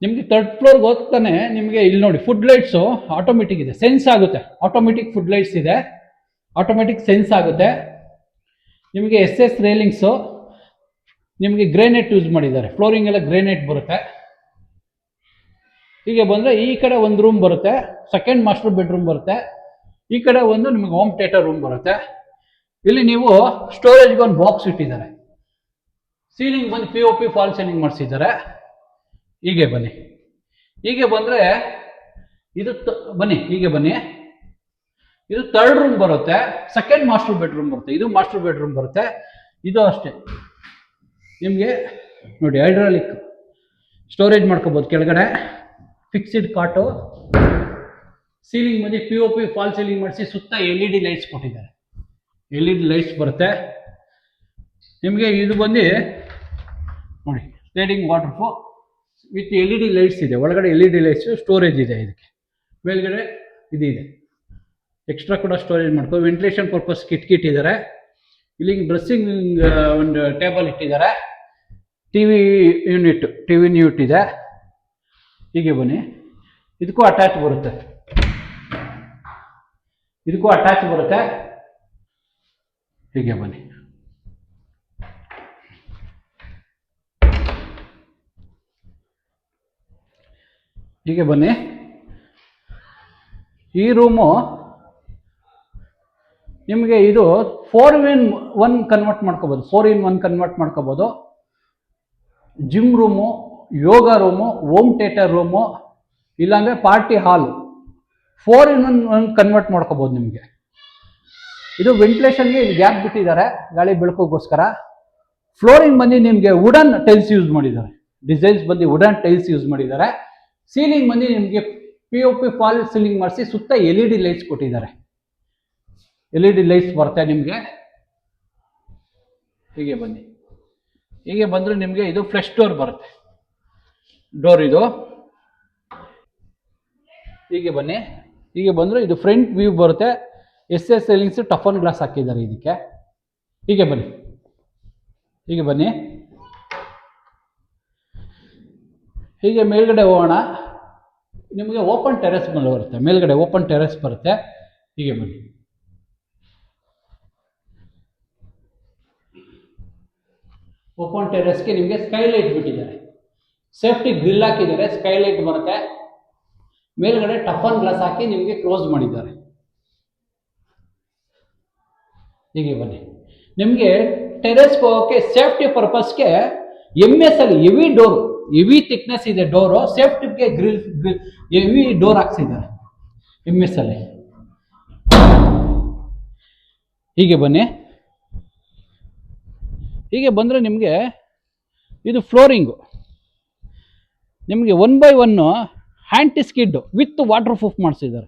ನಿಮಗೆ 3rd ಫ್ಲೋರ್ಗೆ ಹೋಗ್ತಾನೆ ನಿಮಗೆ ಇಲ್ಲಿ ನೋಡಿ ಫುಡ್ ಲೈಟ್ಸು ಆಟೋಮೆಟಿಕ್ ಇದೆ, ಸೆನ್ಸ್ ಆಗುತ್ತೆ. ಆಟೋಮೆಟಿಕ್ ಫುಡ್ ಲೈಟ್ಸ್ ಇದೆ, ಆಟೋಮೆಟಿಕ್ ಸೆನ್ಸ್ ಆಗುತ್ತೆ. ನಿಮಗೆ SS ರೇಲಿಂಗ್ಸು, ನಿಮಗೆ ಗ್ರೇನೈಟ್ ಯೂಸ್ ಮಾಡಿದ್ದಾರೆ. ಫ್ಲೋರಿಂಗ್ ಎಲ್ಲ ಗ್ರೇನೈಟ್ ಬರುತ್ತೆ. ಹೀಗೆ ಬಂದರೆ ಈ ಕಡೆ ಒಂದು ರೂಮ್ ಬರುತ್ತೆ, ಸೆಕೆಂಡ್ ಮಾಸ್ಟರ್ ಬೆಡ್ರೂಮ್ ಬರುತ್ತೆ. ಈ ಕಡೆ ಒಂದು ನಿಮಗೆ ಹೋಮ್ ಥಿಯೇಟರ್ ರೂಮ್ ಬರುತ್ತೆ. ಇಲ್ಲಿ ನೀವು ಸ್ಟೋರೇಜ್ಗೆ ಒಂದು ಬಾಕ್ಸ್ ಇಟ್ಟಿದ್ದಾರೆ. ಸೀಲಿಂಗ್ ಬಂದು POP ಫಾಲ್ ಸೀಲಿಂಗ್ ಮಾಡಿಸಿದ್ದಾರೆ. ಹೀಗೆ ಬನ್ನಿ. ಹೀಗೆ ಬಂದರೆ ಇದು ಬನ್ನಿ. ಹೀಗೆ ಬನ್ನಿ. ಇದು 3rd ರೂಮ್ ಬರುತ್ತೆ, ಸೆಕೆಂಡ್ ಮಾಸ್ಟರ್ ಬೆಡ್ರೂಮ್ ಬರುತ್ತೆ. ಇದು ಮಾಸ್ಟರ್ ಬೆಡ್ರೂಮ್ ಬರುತ್ತೆ. ಇದು ಅಷ್ಟೇ ನಿಮಗೆ ನೋಡಿ, ಹೈಡ್ರಾಲಿಕ್ ಸ್ಟೋರೇಜ್ ಮಾಡ್ಕೋಬೋದು. ಕೆಳಗಡೆ ಫಿಕ್ಸ್ಡ್ ಕಾಟು. ಸೀಲಿಂಗ್ ಬಂದು POP ಫಾಲ್ ಸೀಲಿಂಗ್ ಮಾಡಿಸಿ ಸುತ್ತ LED ಲೈಟ್ಸ್ ಕೊಟ್ಟಿದ್ದಾರೆ. LED ಲೈಟ್ಸ್ ಬರುತ್ತೆ. ನಿಮಗೆ ಇದು ಬಂದು ನೋಡಿ sliding water proof with LED lights ಇದೆ. ಒಳಗಡೆ LED ಲೈಟ್ಸ್, ಸ್ಟೋರೇಜ್ ಇದೆ. ಇದಕ್ಕೆ ಮೇಲ್ಗಡೆ ಇದು ಇದೆ, ಎಕ್ಸ್ಟ್ರಾ ಕೂಡ ಸ್ಟೋರೇಜ್ ಮಾಡ್ಕೋ. ವೆಂಟಿಲೇಷನ್ ಪರ್ಪಸ್ ಕಿಟ್ ಇದ್ದಾರೆ. ಇಲ್ಲಿ ಡ್ರೆಸ್ಸಿಂಗ್ ಒಂದು ಟೇಬಲ್ ಇಟ್ಟಿದ್ದಾರೆ. TV ಯೂನಿಟ್ ಇದೆ. ಹೀಗೆ ಬನ್ನಿ. ಇದಕ್ಕೂ ಅಟ್ಯಾಚ್ ಬರುತ್ತೆ. ಹೀಗೆ ಬನ್ನಿ. ಈ ರೂಮು ನಿಮಗೆ ಇದು 4-in-1 ಕನ್ವರ್ಟ್ ಮಾಡ್ಕೋಬೋದು. 4-in-1 ಕನ್ವರ್ಟ್ ಮಾಡ್ಕೋಬೋದು. ಜಿಮ್ ರೂಮು, ಯೋಗ ರೂಮು, ಹೋಮ್ ಥಿಯೇಟರ್ ರೂಮು, ಇಲ್ಲಾಂದರೆ ಪಾರ್ಟಿ ಹಾಲ್. 4-in-1 ಕನ್ವರ್ಟ್ ಮಾಡ್ಕೋಬೋದು. ನಿಮಗೆ ಇದು ವೆಂಟಿಲೇಷನ್ಗೆ ಇಲ್ಲಿ ಗ್ಯಾಪ್ ಬಿಟ್ಟಿದ್ದಾರೆ, ಗಾಳಿ ಬೆಳಕೋಗೋಸ್ಕರ. ಫ್ಲೋರಿಂಗ್ ಬಂದು ನಿಮಗೆ ವುಡನ್ ಟೈಲ್ಸ್ ಯೂಸ್ ಮಾಡಿದ್ದಾರೆ. ಡಿಸೈನ್ಸ್ ಬಂದು ವುಡನ್ ಟೈಲ್ಸ್ ಯೂಸ್ ಮಾಡಿದ್ದಾರೆ. ಸೀಲಿಂಗ್ ಬಂದು ನಿಮಗೆ POP ಫಾಲ್ ಸೀಲಿಂಗ್ ಮಾಡಿಸಿ ಸುತ್ತ LED ಲೈಟ್ಸ್ ಕೊಟ್ಟಿದ್ದಾರೆ. LED ಲೈಟ್ಸ್ ಬರುತ್ತೆ ನಿಮಗೆ. ಹೀಗೆ ಬನ್ನಿ. ಹೀಗೆ ಬಂದರೆ ನಿಮಗೆ ಇದು ಫ್ರೆಶ್ ಡೋರ್ ಬರುತ್ತೆ. ಡೋರ್ ಇದು ಹೀಗೆ ಬನ್ನಿ. ಹೀಗೆ ಬಂದರೆ ಇದು ಫ್ರಂಟ್ ವ್ಯೂ ಬರುತ್ತೆ. ಎಸ್ ಸೈಲಿಂಗ್ಸ್ ಟಫನ್ ಗ್ಲಾಸ್ ಹಾಕಿದ್ದಾರೆ ಇದಕ್ಕೆ. ಹೀಗೆ ಬನ್ನಿ. ಹೀಗೆ ಬನ್ನಿ. ಹೀಗೆ ಮೇಲ್ಗಡೆ ಹೋಗೋಣ. ನಿಮಗೆ ಓಪನ್ ಟೆರೆಸ್ ಮೇಲೆ ಬರುತ್ತೆ. ಮೇಲ್ಗಡೆ ಓಪನ್ ಟೆರೆಸ್ ಬರುತ್ತೆ. ಹೀಗೆ ಬನ್ನಿ. ಓಪನ್ ಟೆರೆಸ್ಗೆ ನಿಮಗೆ ಸ್ಕೈಲೈಟ್ ಬಿಟ್ಟಿದ್ದಾರೆ. ಸೇಫ್ಟಿ ಗ್ರಿಲ್ ಹಾಕಿದ್ದಾರೆ. ಸ್ಕೈಲೈಟ್ ಬರುತ್ತೆ. ಮೇಲ್ಗಡೆ ಟಫನ್ ಗ್ಲಾಸ್ ಹಾಕಿ ನಿಮಗೆ ಕ್ಲೋಸ್ ಮಾಡಿದ್ದಾರೆ. ಹೀಗೆ ಬನ್ನಿ. ನಿಮಗೆ ಟೆರೆಸ್ ಹೋಗೋಕ್ಕೆ ಸೇಫ್ಟಿ ಪರ್ಪಸ್ಗೆ MS ಅಲ್ಲಿ ಹೆವಿ ಡೋರ್, ಹೆವಿ ಥಿಕ್ನೆಸ್ ಇದೆ ಡೋರು. ಸೇಫ್ಟಿಗೆ ಗ್ರಿಲ್ ಹೆವಿ ಡೋರ್ ಹಾಕ್ಸಿದ್ದಾರೆ MS ಅಲ್ಲಿ. ಹೀಗೆ ಬನ್ನಿ. ಹೀಗೆ ಬಂದರೆ ನಿಮಗೆ ಇದು ಫ್ಲೋರಿಂಗು. ನಿಮಗೆ 1x1 anti skid with water proof ಮಾಡಿಸಿದ್ದಾರೆ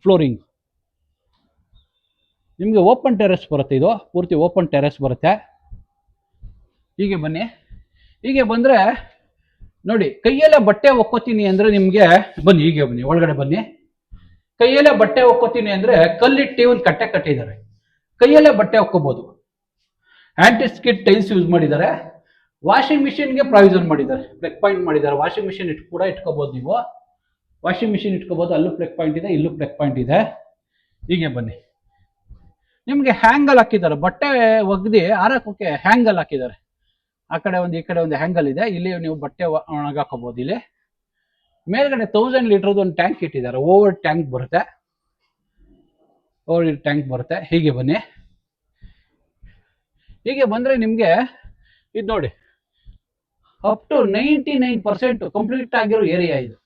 ಫ್ಲೋರಿಂಗ್. ನಿಮಗೆ ಓಪನ್ ಟೆರೆಸ್ ಬರುತ್ತೆ. ಇದು ಪೂರ್ತಿ ಓಪನ್ ಟೆರೆಸ್ ಬರುತ್ತೆ. ಹೀಗೆ ಬನ್ನಿ. ಹೀಗೆ ಬಂದರೆ ನೋಡಿ, ಕೈಯಲ್ಲೇ ಬಟ್ಟೆ ಒಕ್ಕೋತೀನಿ ಅಂದರೆ ನಿಮಗೆ ಬನ್ನಿ. ಹೀಗೆ ಬನ್ನಿ, ಒಳಗಡೆ ಬನ್ನಿ. ಕೈಯಲ್ಲೇ ಬಟ್ಟೆ ಒಕ್ಕೋತೀನಿ ಅಂದರೆ ಕಲ್ಲಿಟ್ಟು ಒಂದು ಕಟ್ಟೆ ಕಟ್ಟಿದ್ದಾರೆ. ಕೈಯಲ್ಲೇ ಬಟ್ಟೆ ಒಕ್ಕೋಬೋದು. ಆಂಟಿ ಸ್ಕಿಡ್ ಟೈಲ್ಸ್ ಯೂಸ್ ಮಾಡಿದ್ದಾರೆ. ವಾಷಿಂಗ್ ಮಿಷಿನ್ಗೆ ಪ್ರಾವಿಷನ್ ಮಾಡಿದ್ದಾರೆ. ಪ್ಲಗ್ ಪಾಯಿಂಟ್ ಮಾಡಿದ್ದಾರೆ. ವಾಷಿಂಗ್ ಮಿಷಿನ್ ಕೂಡ ಇಟ್ಕೋಬೋದು ನೀವು. ವಾಷಿಂಗ್ ಮಿಷಿನ್ ಇಟ್ಕೋಬೋದು. ಅಲ್ಲೂ ಪ್ಲಗ್ ಪಾಯಿಂಟ್ ಇದೆ, ಇಲ್ಲೂ ಪ್ಲಗ್ ಪಾಯಿಂಟ್ ಇದೆ. ಹೀಗೆ ಬನ್ನಿ. ನಿಮಗೆ ಹ್ಯಾಂಗಲ್ ಹಾಕಿದ್ದಾರೆ. ಬಟ್ಟೆ ಒಗ್ದು ಹಾರಾಕೋಕೆ ಹ್ಯಾಂಗಲ್ ಹಾಕಿದ್ದಾರೆ. ಆ ಕಡೆ ಒಂದು ಈ ಕಡೆ ಒಂದು ಹ್ಯಾಂಗಲ್ ಇದೆ. ಇಲ್ಲಿ ನೀವು ಬಟ್ಟೆ ಒಣಗಾಕೋಬೋದು. ಇಲ್ಲಿ ಮೇಲ್ಗಡೆ 1000 ಲೀಟರ್ದು ಒಂದು ಟ್ಯಾಂಕ್ ಇಟ್ಟಿದ್ದಾರೆ. ಓವರ್ ಟ್ಯಾಂಕ್ ಬರುತ್ತೆ. ಓವರ್ ಟ್ಯಾಂಕ್ ಬರುತ್ತೆ. ಹೀಗೆ ಬನ್ನಿ. ಹೀಗೆ ಬಂದರೆ ನಿಮಗೆ ಇದು ನೋಡಿ, ಅಪ್ ಟು 99% ಕಂಪ್ಲೀಟ್ ಆಗಿರೋ ಏರಿಯಾ ಇದು.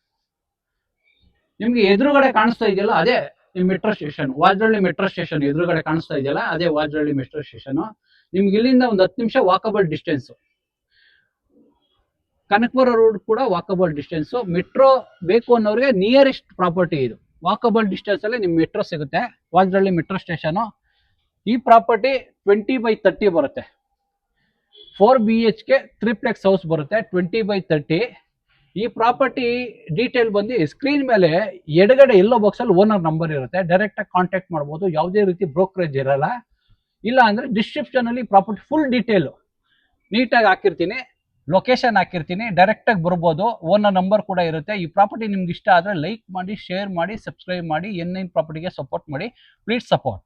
ನಿಮಗೆ ಎದುರುಗಡೆ ಕಾಣಿಸ್ತಾ ಇದೆಯಲ್ಲ, ಅದೇ metro station. Vajarahalli metro station ಎದುರುಗಡೆ ಕಾಣಿಸ್ತಾ ಇದೆಯಲ್ಲ, ಅದೇ ವಾಜರಳ್ಳಿ ಮೆಟ್ರೋ ಸ್ಟೇಷನ್. ನಿಮ್ಗೆ ಇಲ್ಲಿಂದ ಒಂದು 10 ನಿಮಿಷ ವಾಕಬಲ್ ಡಿಸ್ಟೆನ್ಸ್. ಕನಕಪುರ ರೋಡ್ ಕೂಡ ವಾಕಬಲ್ ಡಿಸ್ಟೆನ್ಸ್. ಮೆಟ್ರೋ ಬೇಕು ಅನ್ನೋರಿಗೆ ನಿಯರೆಸ್ಟ್ ಪ್ರಾಪರ್ಟಿ ಇದು. ವಾಕಬಲ್ ಡಿಸ್ಟೆನ್ಸ್ ಅಲ್ಲಿ ನಿಮ್ಗೆ ಮೆಟ್ರೋ ಸಿಗುತ್ತೆ. Vajarahalli metro station. ಈ ಪ್ರಾಪರ್ಟಿ 20x30 ಬರುತ್ತೆ. 4 BHK ತ್ರಿಪ್ಲೆಕ್ಸ್ ಹೌಸ್ ಬರುತ್ತೆ. 20x30. ಈ ಪ್ರಾಪರ್ಟಿ ಡೀಟೇಲ್ ಬಂದು ಸ್ಕ್ರೀನ್ ಮೇಲೆ ಎಡಗಡೆ ಎಲ್ಲೋ ಬಾಕ್ಸ್ ಅಲ್ಲಿ ಓನರ್ ನಂಬರ್ ಇರುತ್ತೆ. ಡೈರೆಕ್ಟ್ ಆಗಿ ಕಾಂಟ್ಯಾಕ್ಟ್ ಮಾಡ್ಬೋದು. ಯಾವುದೇ ರೀತಿ ಬ್ರೋಕರೇಜ್ ಇರಲ್ಲ. ಇಲ್ಲ ಅಂದ್ರೆ ಡಿಸ್ಕ್ರಿಪ್ಷನ್ ಅಲ್ಲಿ ಪ್ರಾಪರ್ಟಿ ಫುಲ್ ಡೀಟೇಲ್ ನೀಟಾಗಿ ಹಾಕಿರ್ತೀನಿ. ಲೊಕೇಶನ್ ಹಾಕಿರ್ತೀನಿ. ಡೈರೆಕ್ಟ್ ಆಗಿ ಬರ್ಬೋದು. ಓನರ್ ನಂಬರ್ ಕೂಡ ಇರುತ್ತೆ. ಈ ಪ್ರಾಪರ್ಟಿ ನಿಮ್ಗೆ ಇಷ್ಟ ಆದ್ರೆ ಲೈಕ್ ಮಾಡಿ, ಶೇರ್ ಮಾಡಿ, ಸಬ್ಸ್ಕ್ರೈಬ್ ಮಾಡಿ. N9 ಪ್ರಾಪರ್ಟಿಗೆ ಸಪೋರ್ಟ್ ಮಾಡಿ. Please support.